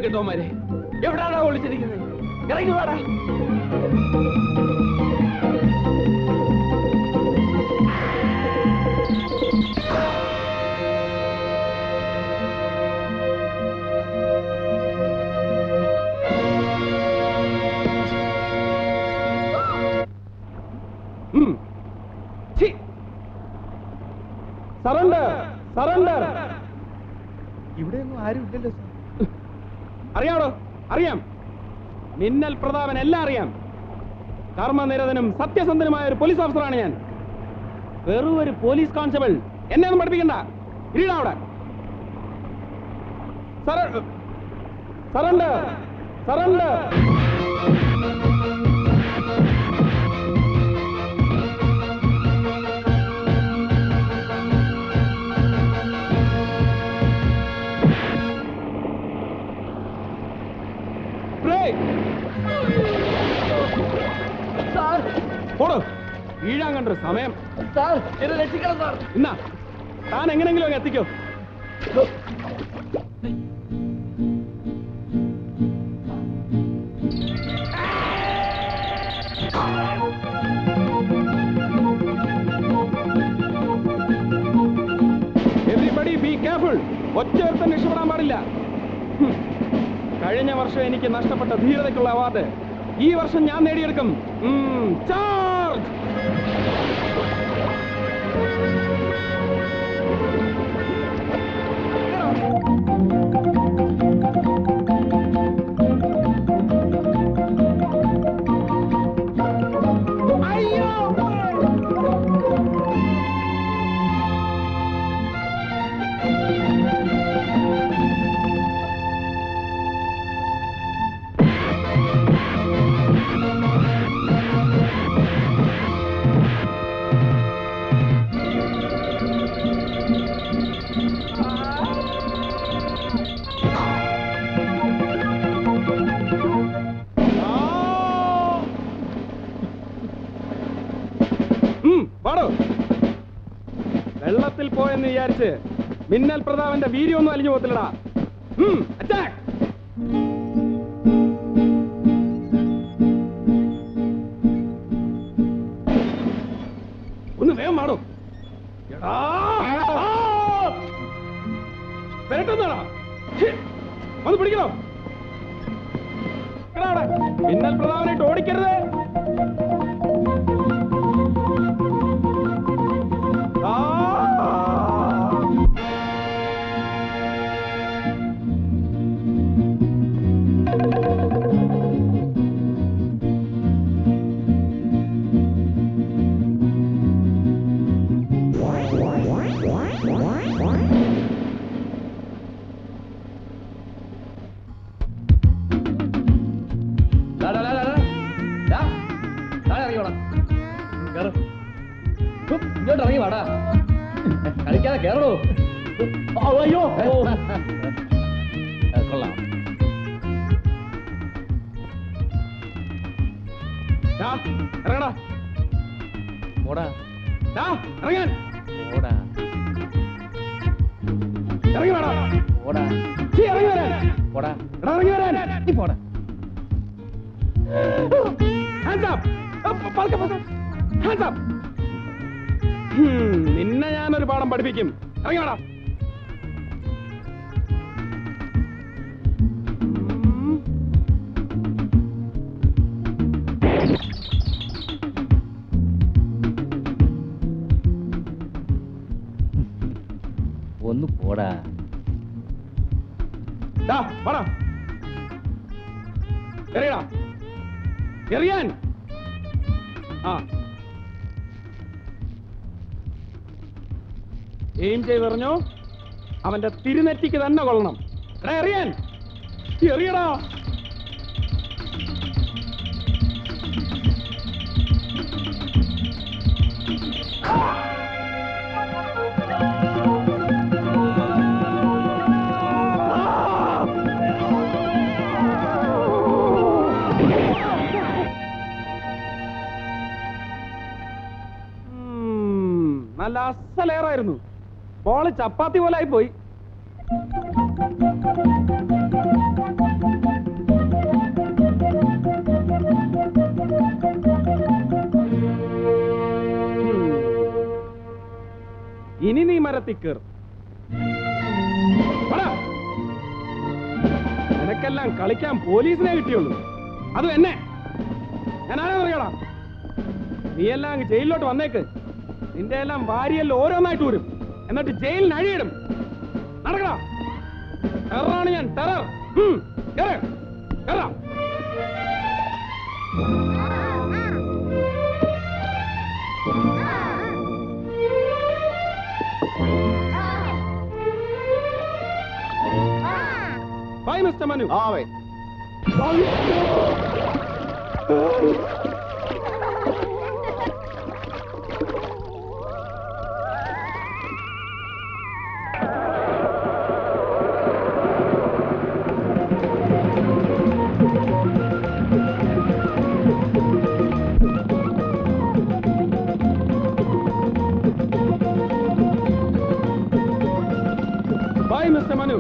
കേട്ടോമാരെ, എവിടാണോ ഒളിച്ചിരിക്കുന്നത്? ഇറങ്ങി വാടാ. Surrender, surrender. ഇവിടെയൊന്നും ആരും ഇല്ലല്ലോ സാർ. അറിയാമോ? അറിയാം. മിന്നൽ പ്രതാപൻ എല്ലാം അറിയാം. കർമ്മനിരതനും സത്യസന്ധനുമായ ഒരു പോലീസ് ഓഫീസറാണ് ഞാൻ. വെറും ഒരു പോലീസ് കോൺസ്റ്റബിൾ. എന്നെ ഒന്നും പഠിപ്പിക്കണ്ട. ഇരിടാ അവിടെ. Surrender, surrender. വീഴാൻ കണ്ടൊരു സമയം. ഇന്നാ താൻ എങ്ങനെങ്കിലും അങ്ങ് എത്തിക്കോ. Everybody be careful. ഒറ്റയൊരുത്തൻ രക്ഷപ്പെടാൻ പാടില്ല. കഴിഞ്ഞ വർഷം എനിക്ക് നഷ്ടപ്പെട്ട ധീരതയ്ക്കുള്ള അവാർഡ് ഈ വർഷം ഞാൻ നേടിയെടുക്കും. ചാർജ്. വെള്ളത്തിൽ പോയെന്ന് വിചാരിച്ച് മിന്നൽ പ്രതാപന്റെ വീര്യമൊന്നും അലിഞ്ഞു പോകത്തില്ലടാ. അറ്റാക്ക്. ഒന്ന് വേഗം മാറും. വരട്ടെന്നാടാ വന്ന് പിടിക്കണോ മിന്നൽ പ്രതാപനായിട്ട് ഓടിക്കരുത്. ഇങ്ങോട്ട് ഇറങ്ങി വാടാ, കളിക്കാതെ കേറണോ. അയ്യോ കൊള്ളാം. ഇറങ്ങടാ ഓടാ ഇറങ്ങാൻ ഓടാ ഇറങ്ങി വേടാ ഓടാ ഇറങ്ങി വരാൻ ഓടാ ഇറങ്ങി വരാൻ നീ പോടാ. നിന്നെ ഞാനൊരു പാഠം പഠിപ്പിക്കും. ഇറങ്ങി വേടാ. ഒന്ന് പോടാ. എറിയടാ എറിയാൻ. ആ എയിം ചെയ്തെറിഞ്ഞോ, അവന്റെ തിരുനെറ്റിക്ക് തന്നെ കൊള്ളണം. എറിയാൻ എറിയടാ. നല്ല അസലേറായിരുന്നു. ബോള് ചപ്പാത്തി പോലെ ആയി പോയി. ഇനി നീ മരത്തിൽ കയറും. നിനക്കെല്ലാം കളിക്കാൻ പോലീസിനെ കിട്ടിയുള്ളൂ, അതും എന്നെ. ഞാൻ ആരാന്നറിയടാ. നീ എല്ലാം അങ്ങ് ജയിലിലോട്ട് വന്നേക്ക്. നിന്റെ എല്ലാം വാരിയെല്ലാം ഓരോന്നായിട്ട് വരും, എന്നിട്ട് ജയിലിന് അഴിയിടും. നടക്കടാ. ടെററാണ് ഞാൻ, terror. Bye mister Manu. Bye, Mr. Manu.